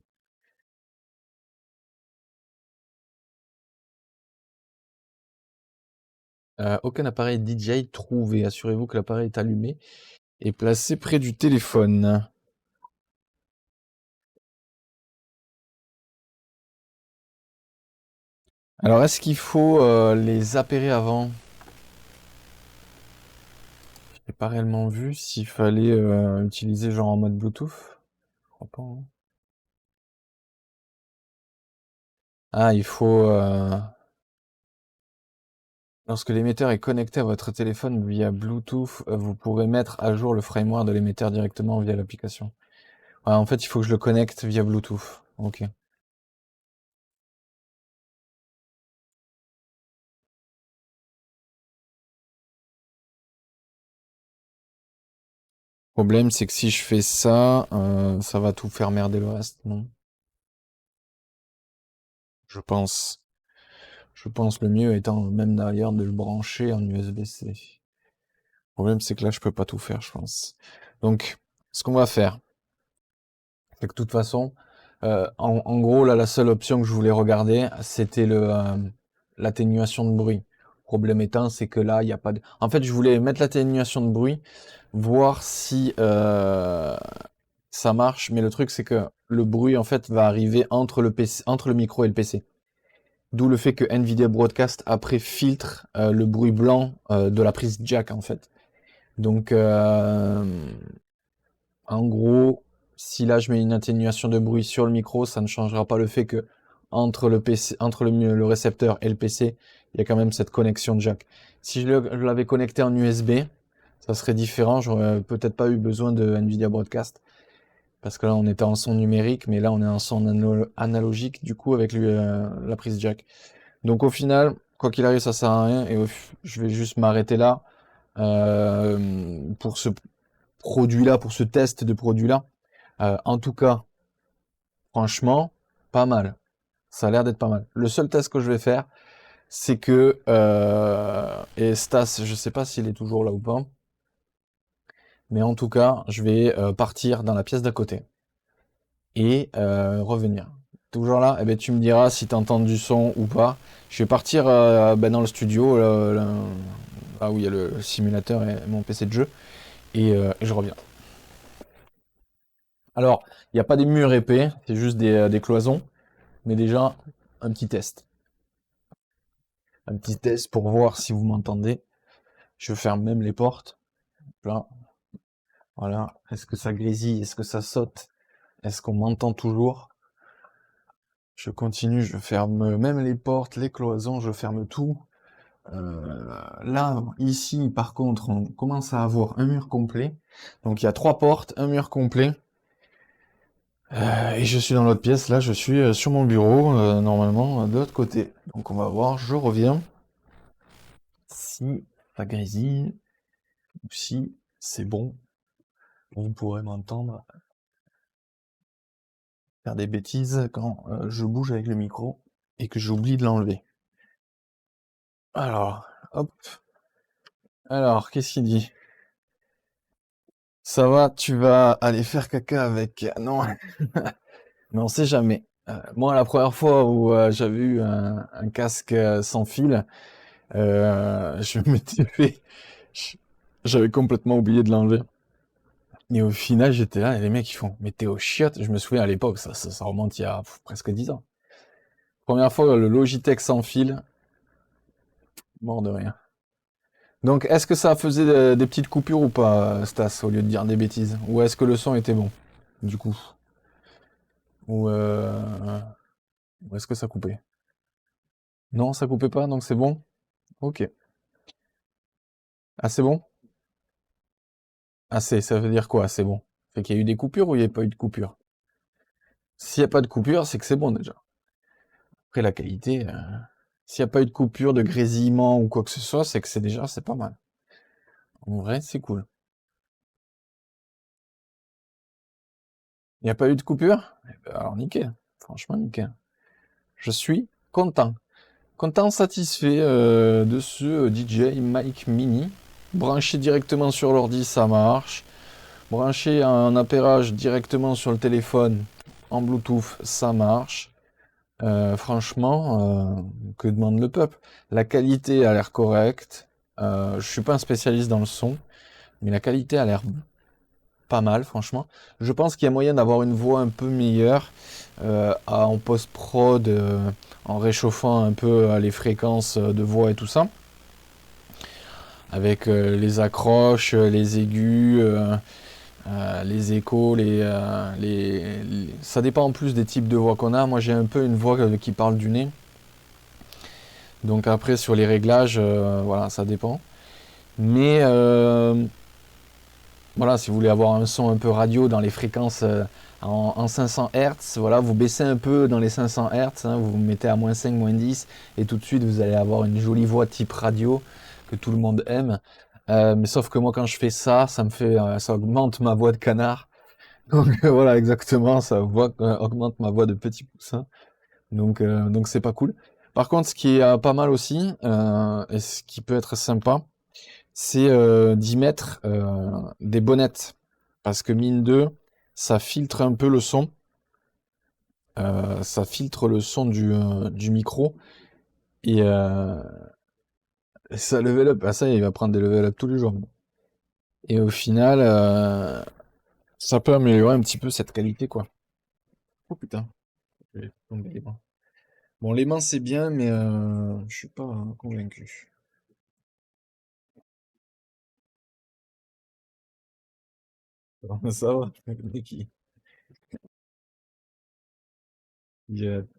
Aucun appareil DJI trouvé. Assurez-vous que l'appareil est allumé et placé près du téléphone. Alors, est-ce qu'il faut les appairer avant? Je n'ai pas réellement vu s'il fallait utiliser genre en mode Bluetooth. Je crois pas, hein. Ah, il faut... lorsque l'émetteur est connecté à votre téléphone via Bluetooth, vous pourrez mettre à jour le firmware de l'émetteur directement via l'application. Ouais, en fait, il faut que je le connecte via Bluetooth. Ok. Le problème, c'est que si je fais ça, ça va tout faire merder le reste, non? Je pense. Je pense le mieux étant même d'ailleurs de le brancher en USB-C. problème, c'est que là, je peux pas tout faire, je pense. Donc, ce qu'on va faire, c'est que de toute façon, en gros, là, la seule option que je voulais regarder, c'était l'atténuation de bruit. Problème étant, c'est que là, il n'y a pas de... En fait, je voulais mettre l'atténuation de bruit, voir si ça marche, mais le truc, c'est que le bruit, en fait, va arriver entre le PC, entre le micro et le PC. D'où le fait que NVIDIA Broadcast, après, filtre le bruit blanc de la prise jack, en fait. Donc, en gros, si là je mets une atténuation de bruit sur le micro, ça ne changera pas le fait que entre le PC, entre le récepteur et le PC, il y a quand même cette connexion jack. Si je l'avais connecté en USB, ça serait différent. J'aurais peut-être pas eu besoin de NVIDIA Broadcast parce que là on était en son numérique, mais là on est en son analogique du coup avec la prise jack. Donc au final, quoi qu'il arrive, ça sert à rien et je vais juste m'arrêter là pour ce produit-là, pour ce test de produit-là. En tout cas, franchement, pas mal. Ça a l'air d'être pas mal. Le seul test que je vais faire, c'est que et Stas, je sais pas s'il est toujours là ou pas, mais en tout cas, je vais partir dans la pièce d'à côté et revenir. Toujours là, eh ben, tu me diras si tu entends du son ou pas. Je vais partir dans le studio, là où il y a le simulateur et mon PC de jeu, et je reviens. Alors, il n'y a pas des murs épais, c'est juste des cloisons, mais déjà, un petit test. Un petit test pour voir si vous m'entendez. Je ferme même les portes. Là, voilà. Est-ce que ça grésille? Est-ce que ça saute? Est-ce qu'on m'entend toujours? Je continue, je ferme même les portes, les cloisons, je ferme tout. Là, ici, par contre, on commence à avoir un mur complet. Donc il y a 3 portes, un mur complet. Et je suis dans l'autre pièce. Là, je suis sur mon bureau, normalement, de l'autre côté. Donc on va voir, je reviens. Si ça grésille, ou si c'est bon, vous pourrez m'entendre faire des bêtises quand je bouge avec le micro et que j'oublie de l'enlever. Alors, hop. Alors, qu'est-ce qu'il dit? Ça va, tu vas aller faire caca avec... Non, mais on sait jamais. Moi, la première fois où j'avais eu un casque sans fil, je m'étais fait... J'avais complètement oublié de l'enlever. Et au final, j'étais là, et les mecs, ils font, mais t'es aux chiottes. Je me souviens à l'époque, ça remonte il y a presque 10 ans. Première fois, le Logitech sans fil, mort de rien. Donc, est-ce que ça faisait des petites coupures ou pas, Stas, au lieu de dire des bêtises? Ou est-ce que le son était bon, du coup? Ou, ou est-ce que ça coupait? Non, ça coupait pas, donc c'est bon? Ok. Ah, c'est bon? Assez, ça veut dire quoi, c'est bon? Fait qu'il y a eu des coupures ou il n'y a pas eu de coupures? S'il n'y a pas de coupure, c'est que c'est bon déjà. Après, la qualité, s'il n'y a pas eu de coupure, de grésillement ou quoi que ce soit, c'est que c'est pas mal. En vrai, c'est cool. Il n'y a pas eu de coupure? Eh ben, alors nickel. Franchement, nickel. Je suis content. Content, satisfait de ce DJ Mic Mini. Branché directement sur l'ordi, ça marche. Branché en appairage directement sur le téléphone en Bluetooth, ça marche. Franchement, que demande le peuple? La qualité a l'air correcte. Je suis pas un spécialiste dans le son, mais la qualité a l'air pas mal, franchement. Je pense qu'il y a moyen d'avoir une voix un peu meilleure en post-prod, en réchauffant un peu les fréquences de voix et tout ça. Avec les accroches, les aigus, les échos, ça dépend en plus des types de voix qu'on a. Moi j'ai un peu une voix qui parle du nez. Donc après sur les réglages, voilà, ça dépend. Mais voilà, si vous voulez avoir un son un peu radio dans les fréquences en 500 Hz, voilà, vous baissez un peu dans les 500 Hz, hein, vous vous mettez à -5, -10, et tout de suite vous allez avoir une jolie voix type radio que tout le monde aime. Mais sauf que moi quand je fais ça, ça augmente ma voix de canard. Donc voilà, exactement, augmente ma voix de petit poussin. Donc c'est pas cool. Par contre, ce qui est pas mal aussi, et ce qui peut être sympa, c'est d'y mettre des bonnettes. Parce que mine de, ça filtre un peu le son. Ça filtre le son du micro. Et ça level up. Ah ça, il va prendre des level up tous les jours. Et au final, ça peut améliorer un petit peu cette qualité, quoi. Oh putain, je vais tomber les mains. Bon, les mains c'est bien, mais je suis pas convaincu. Ça va, le mec,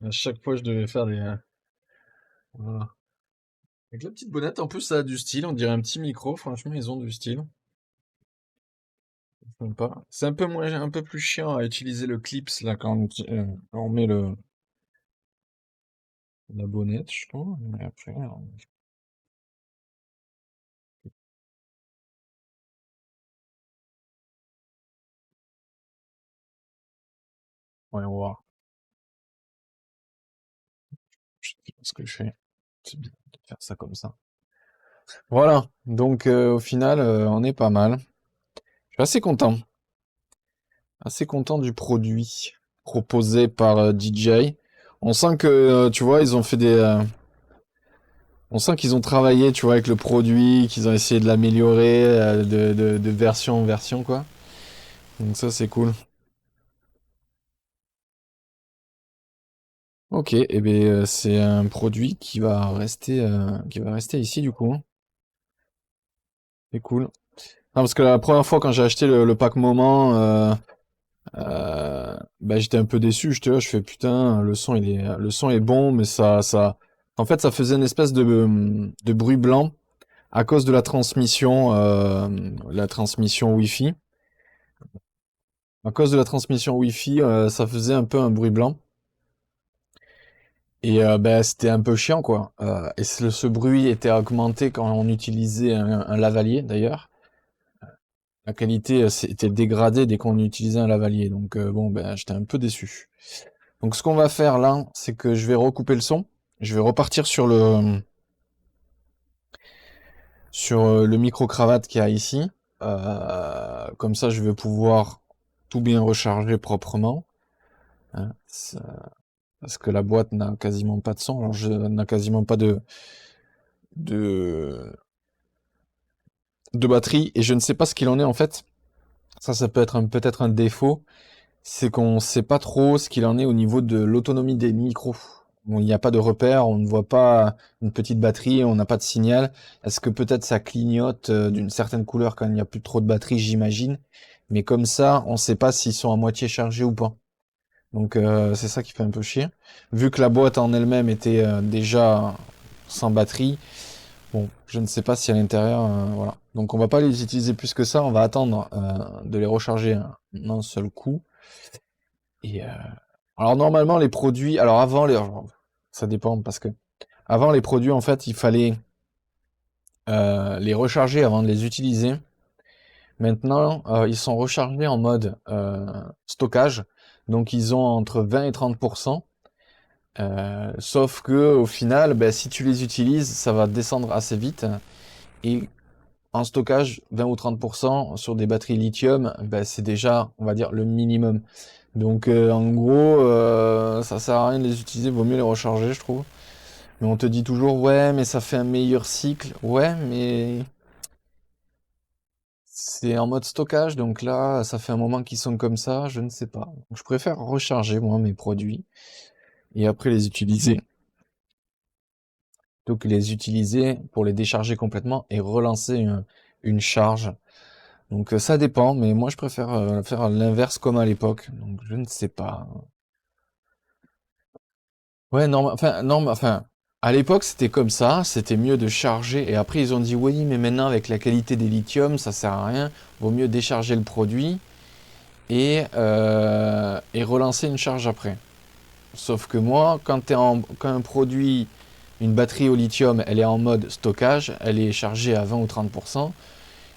à chaque fois je devais faire des. Voilà. Avec la petite bonnette, en plus ça a du style, on dirait un petit micro, franchement ils ont du style. Sympa. C'est un peu moins, un peu plus chiant à utiliser le clips là quand on met la bonnette, je trouve. Mais après, ouais, on va voir. Je sais pas ce que je fais. C'est bien de faire ça comme ça. Voilà, donc au final, on est pas mal. Je suis assez content du produit proposé par DJI. On sent que, tu vois, ils ont fait on sent qu'ils ont travaillé, tu vois, avec le produit, qu'ils ont essayé de l'améliorer de version en version, quoi. Donc ça, c'est cool. Ok, et ben c'est un produit qui va rester ici du coup, hein. C'est cool. Non, parce que la première fois quand j'ai acheté le pack moment, bah, j'étais un peu déçu. Je fais putain, le son est bon, mais en fait, ça faisait une espèce de bruit blanc à cause de la transmission Wi-Fi. À cause de la transmission Wi-Fi, ça faisait un peu un bruit blanc. Et bah, c'était un peu chiant, quoi. Et ce bruit était augmenté quand on utilisait un lavalier, d'ailleurs. La qualité était dégradée dès qu'on utilisait un lavalier. Donc bon, ben, j'étais un peu déçu. Donc ce qu'on va faire là, c'est que je vais recouper le son. Je vais repartir sur le micro-cravate qu'il y a ici. Comme ça, je vais pouvoir tout bien recharger proprement, hein. Parce que la boîte n'a quasiment pas de son. Alors, n'a quasiment pas de, de batterie. Et je ne sais pas ce qu'il en est en fait. Ça peut être peut-être un défaut. C'est qu'on sait pas trop ce qu'il en est au niveau de l'autonomie des micros. Bon, il n'y a pas de repère, on ne voit pas une petite batterie, on n'a pas de signal. Est-ce que peut-être ça clignote d'une certaine couleur quand il n'y a plus trop de batterie, j'imagine. Mais comme ça, on ne sait pas s'ils sont à moitié chargés ou pas. Donc c'est ça qui fait un peu chier. Vu que la boîte en elle-même était déjà sans batterie, bon, je ne sais pas si à l'intérieur, voilà. Donc on va pas les utiliser plus que ça, on va attendre de les recharger un seul coup. Et alors normalement les produits, alors ça dépend parce que avant les produits en fait il fallait les recharger avant de les utiliser. Maintenant ils sont rechargés en mode stockage, donc ils ont entre 20 et 30%. Sauf que au final, ben, si tu les utilises, ça va descendre assez vite. Et en stockage, 20 ou 30% sur des batteries lithium, ben, c'est déjà, on va dire, le minimum. Donc en gros, ça sert à rien de les utiliser, vaut mieux les recharger, je trouve. Mais on te dit toujours, ouais, mais ça fait un meilleur cycle. Ouais, mais c'est en mode stockage, donc là, ça fait un moment qu'ils sont comme ça, je ne sais pas. Je préfère recharger, moi, mes produits, et après les utiliser. Plutôt que les utiliser pour les décharger complètement et relancer une charge. Donc ça dépend, mais moi je préfère faire l'inverse comme à l'époque. Donc je ne sais pas. Ouais, non, enfin, non, enfin, à l'époque c'était comme ça, c'était mieux de charger. Et après ils ont dit oui, mais maintenant avec la qualité des lithium, ça sert à rien. Vaut mieux décharger le produit et relancer une charge après. Sauf que moi, quand un produit, une batterie au lithium, elle est en mode stockage, elle est chargée à 20 ou 30%,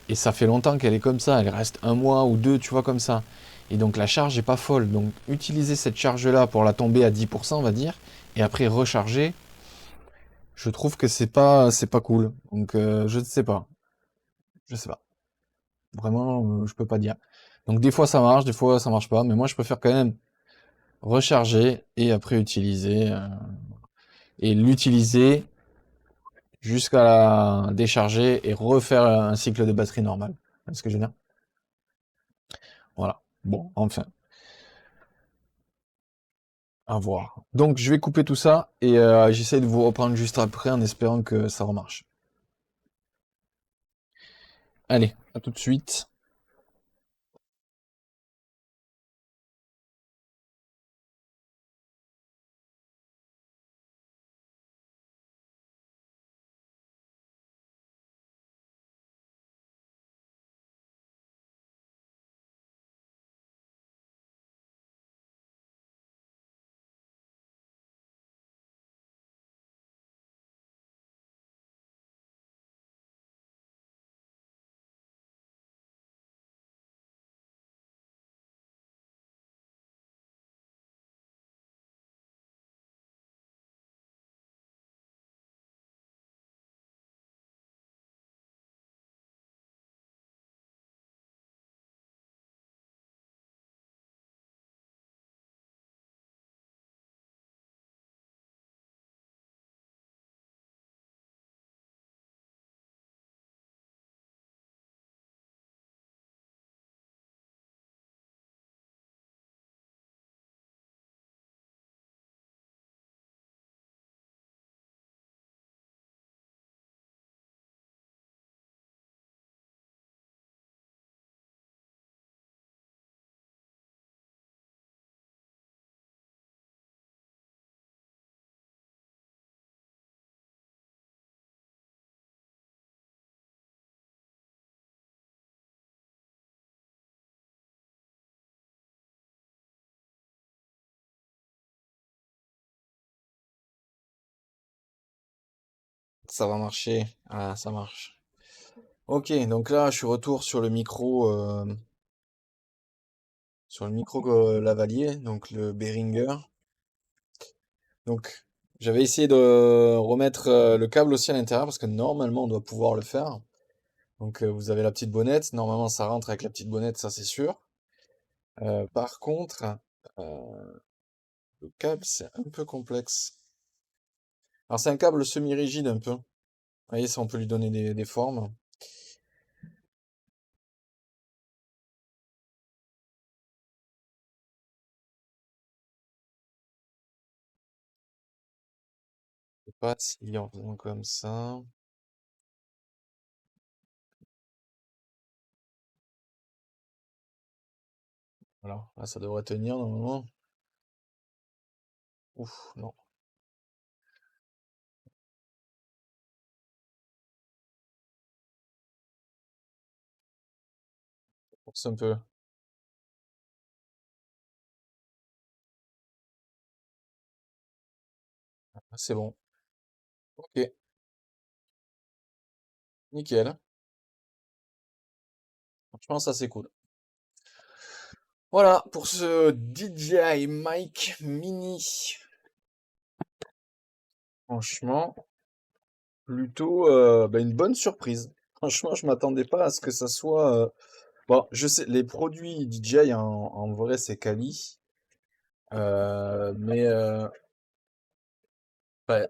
et ça fait longtemps qu'elle est comme ça, elle reste un mois ou deux, tu vois, comme ça. Et donc la charge est pas folle. Donc utiliser cette charge-là pour la tomber à 10%, on va dire, et après recharger, je trouve que c'est pas cool. Donc je ne sais pas. Je sais pas. Vraiment, je peux pas dire. Donc des fois ça marche, des fois ça marche pas, mais moi je préfère quand même recharger et après utiliser et l'utiliser jusqu'à la décharger et refaire un cycle de batterie normal. C'est ce que je veux dire? Voilà. Bon, enfin, à voir. Donc je vais couper tout ça et j'essaie de vous reprendre juste après en espérant que ça remarche. Allez, à tout de suite. Ça va marcher. Ah, ça marche. Ok, donc là, je suis retour sur le micro lavalier, donc le Behringer. Donc, j'avais essayé de remettre le câble aussi à l'intérieur parce que normalement, on doit pouvoir le faire. Donc, vous avez la petite bonnette. Normalement, ça rentre avec la petite bonnette, ça c'est sûr. Par contre, le câble, c'est un peu complexe. Alors, c'est un câble semi-rigide un peu. Vous voyez, ça, on peut lui donner des formes. Je sais pas si en faisant comme ça. Voilà, là, ça devrait tenir normalement. Ouf, non, force un peu. Ah, c'est bon. Ok, nickel. Franchement, ça c'est cool. Voilà pour ce DJI Mic Mini. Franchement, plutôt une bonne surprise. Franchement, je m'attendais pas à ce que ça soit. Bon, je sais, les produits DJI en vrai c'est quali, mais ouais,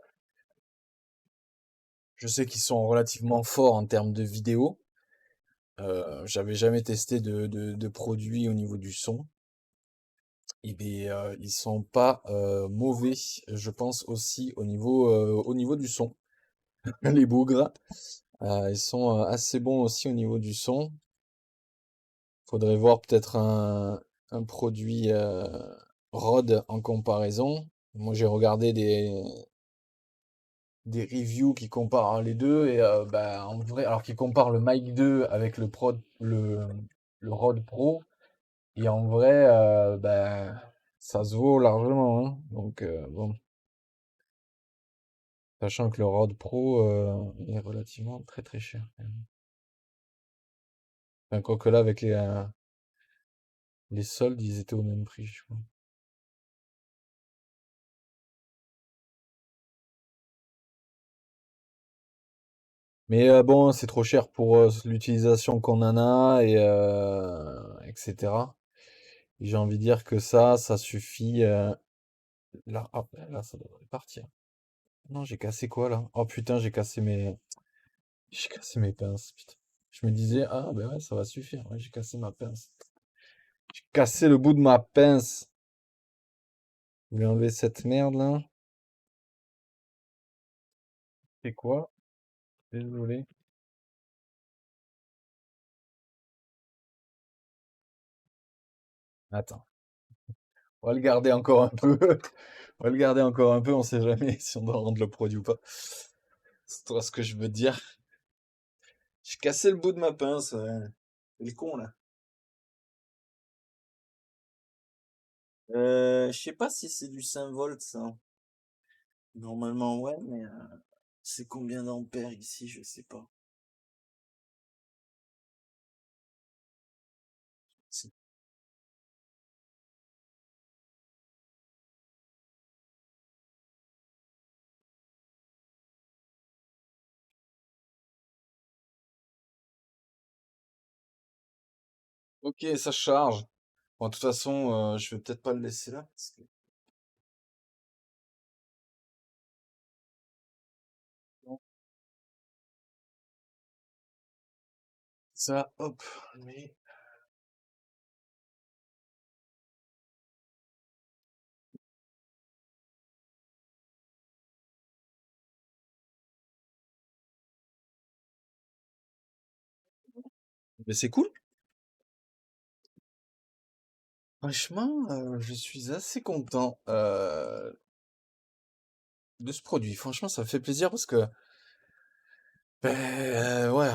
je sais qu'ils sont relativement forts en termes de vidéo. J'avais jamais testé de produits au niveau du son. Et bien, ils sont pas mauvais, je pense aussi au niveau du son. Les bougres, ils sont assez bons aussi au niveau du son. Faudrait voir peut-être un produit Rode en comparaison. Moi, j'ai regardé des reviews qui comparent les deux et en vrai, alors qu'ils comparent le Mic 2 avec le Rode Pro et en vrai, ça se vaut largement, hein. Donc bon, sachant que le Rode Pro est relativement très très cher, quand même. Enfin, quoique là, avec les soldes, ils étaient au même prix, je crois. Mais bon, c'est trop cher pour l'utilisation qu'on en a et etc. Et j'ai envie de dire que ça suffit. Là, hop, là, ça devrait partir. Non, j'ai cassé quoi là? Oh putain, j'ai cassé mes pinces. Putain. Je me disais, ah ben ouais, ça va suffire. Ouais, j'ai cassé ma pince. J'ai cassé le bout de ma pince. Je vais enlever cette merde là. C'est quoi? Désolé. Attends. On va le garder encore un peu. On va le garder encore un peu, on sait jamais si on doit rendre le produit ou pas. C'est toi ce que je veux dire. J'ai cassé le bout de ma pince, ouais. C'est le con là. Je sais pas si c'est du 5 volts ça. Normalement ouais, mais c'est combien d'ampères ici, je sais pas. C'est- Ok, ça charge. Bon, de toute façon, je vais peut-être pas le laisser là. Ça, hop. Mais c'est cool. Franchement, je suis assez content de ce produit. Franchement, ça me fait plaisir parce que, ben, ouais,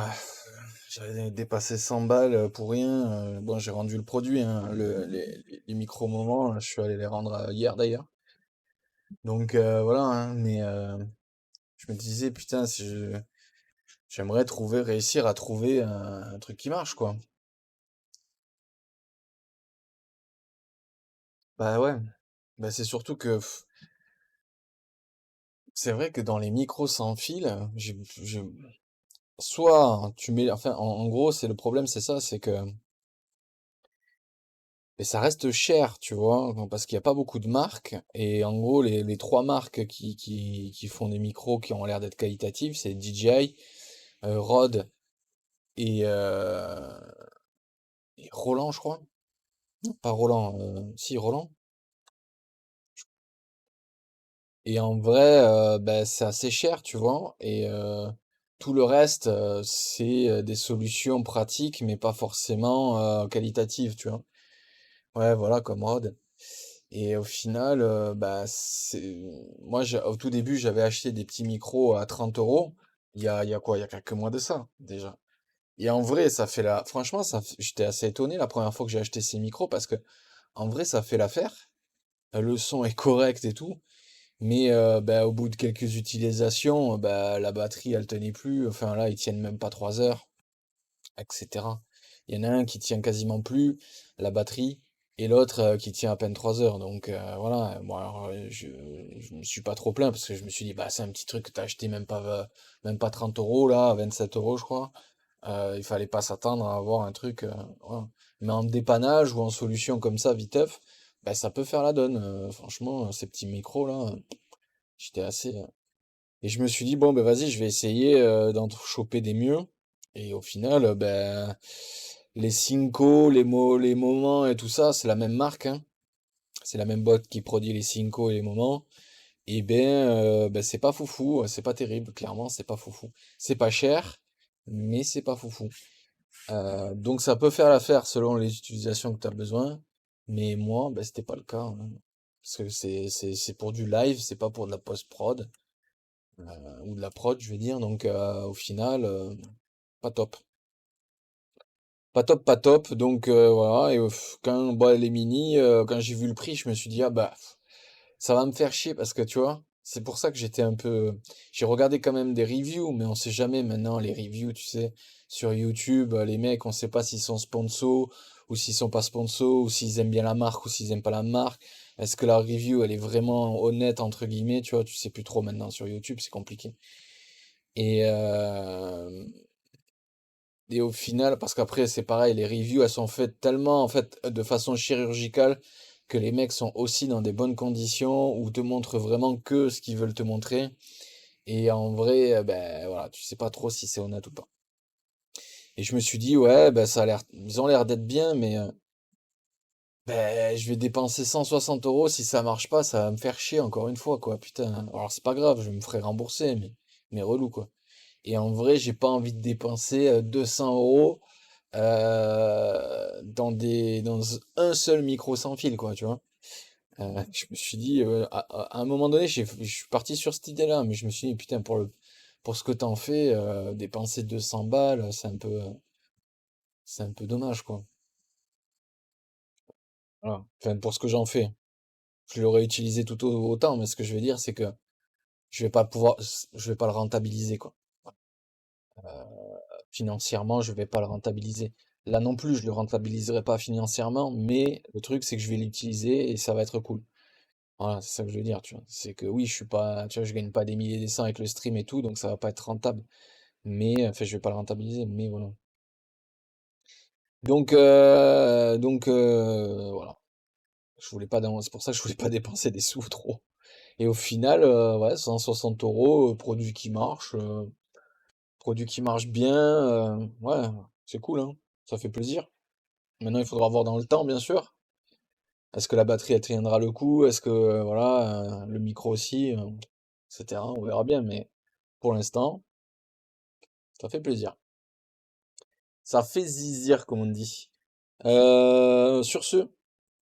j'avais dépassé 100 balles pour rien. Bon, j'ai rendu le produit, hein, les micro-moments, je suis allé les rendre hier d'ailleurs. Donc voilà, hein, mais je me disais, putain, si j'aimerais réussir à trouver un truc qui marche, quoi. Bah ouais, bah c'est surtout que c'est vrai que dans les micros sans fil, soit tu mets, enfin, en gros, c'est le problème, c'est ça, c'est que et ça reste cher, tu vois, bon, parce qu'il n'y a pas beaucoup de marques. Et en gros, les trois marques qui font des micros qui ont l'air d'être qualitatifs, c'est DJI, Rode et et Roland, je crois. Non, pas Roland, si, Roland. Et en vrai, ben, c'est assez cher, tu vois. Et tout le reste, c'est des solutions pratiques, mais pas forcément qualitatives, tu vois. Ouais, voilà, comme Rode. Et au final, bah, moi, au tout début, j'avais acheté des petits micros à 30 euros. Il y a quoi? Il y a quelques mois de ça, déjà. Et en vrai, ça fait la. Franchement, j'étais assez étonné la première fois que j'ai acheté ces micros parce que, en vrai, ça fait l'affaire. Le son est correct et tout. Mais bah, au bout de quelques utilisations, bah, la batterie, elle tenait plus. Enfin, là, ils tiennent même pas 3 heures, etc. Il y en a un qui tient quasiment plus la batterie et l'autre qui tient à peine 3 heures. Donc voilà, bon, alors, je me suis pas trop plaint parce que je me suis dit, bah, c'est un petit truc que t'as acheté même pas 30 euros là, à 27 euros, je crois. Il fallait pas s'attendre à avoir un truc. Voilà. Mais en dépannage ou en solution comme ça, viteuf, bah, ça peut faire la donne. Franchement, ces petits micros là, j'étais assez. Et je me suis dit, bon, ben vas-y, je vais essayer d'en choper des mieux. Et au final, ben, les Cinco, les Moments et tout ça, c'est la même marque, hein. C'est la même boîte qui produit les Cinco et les Moments. Et ben, c'est pas foufou, c'est pas terrible, clairement, c'est pas foufou. C'est pas cher, mais c'est pas foufou. Donc ça peut faire l'affaire selon les utilisations que tu as besoin. Mais moi, ben, c'était pas le cas, hein. Parce que c'est pour du live, c'est pas pour de la post-prod. Ou de la prod, je vais dire. Donc au final, pas top. Pas top, pas top. Donc voilà. Et quand bah, les mini, quand j'ai vu le prix, je me suis dit, ah bah, ça va me faire chier parce que tu vois, c'est pour ça que j'étais un peu. J'ai regardé quand même des reviews, mais on sait jamais maintenant les reviews, tu sais, sur YouTube, les mecs, on sait pas s'ils sont sponsors ou s'ils sont pas sponsors ou s'ils aiment bien la marque ou s'ils aiment pas la marque. Est-ce que la review, elle est vraiment honnête, entre guillemets, tu vois, tu sais plus trop maintenant sur YouTube, c'est compliqué. Et, et au final, parce qu'après c'est pareil, les reviews elles sont faites tellement en fait de façon chirurgicale que les mecs sont aussi dans des bonnes conditions où te montrent vraiment que ce qu'ils veulent te montrer. Et en vrai, ben voilà, tu sais pas trop si c'est honnête ou pas. Et je me suis dit, ouais, ben ça a l'air, ils ont l'air d'être bien, mais ben, je vais dépenser 160 euros, si ça marche pas, ça va me faire chier encore une fois, quoi, putain. Alors c'est pas grave, je me ferai rembourser, mais relou, quoi. Et en vrai, j'ai pas envie de dépenser 200 euros dans un seul micro sans fil, quoi, tu vois. Je me suis dit, à un moment donné, je suis parti sur cette idée-là, mais je me suis dit, putain, pour ce que t'en fais, dépenser 200 balles, c'est un peu dommage, quoi. Voilà. Enfin, pour ce que j'en fais. Je l'aurais utilisé tout autant, mais ce que je veux dire, c'est que je vais pas le rentabiliser, quoi. Financièrement, je vais pas le rentabiliser. Là non plus, je le rentabiliserai pas financièrement, mais le truc, c'est que je vais l'utiliser et ça va être cool. Voilà, c'est ça que je veux dire, tu vois. C'est que oui, je suis pas, tu vois, je gagne pas des milliers des cents avec le stream et tout, donc ça va pas être rentable. Mais, enfin, je vais pas le rentabiliser, mais voilà. Voilà. C'est pour ça que je voulais pas dépenser des sous trop. Et au final, ouais, 160 euros, produit qui marche bien, ouais, c'est cool, hein. Ça fait plaisir. Maintenant, il faudra voir dans le temps, bien sûr. Est-ce que la batterie, elle tiendra le coup? Est-ce que, voilà, le micro aussi, etc. On verra bien, mais pour l'instant, ça fait plaisir. Ça fait zizir, comme on dit. Sur ce,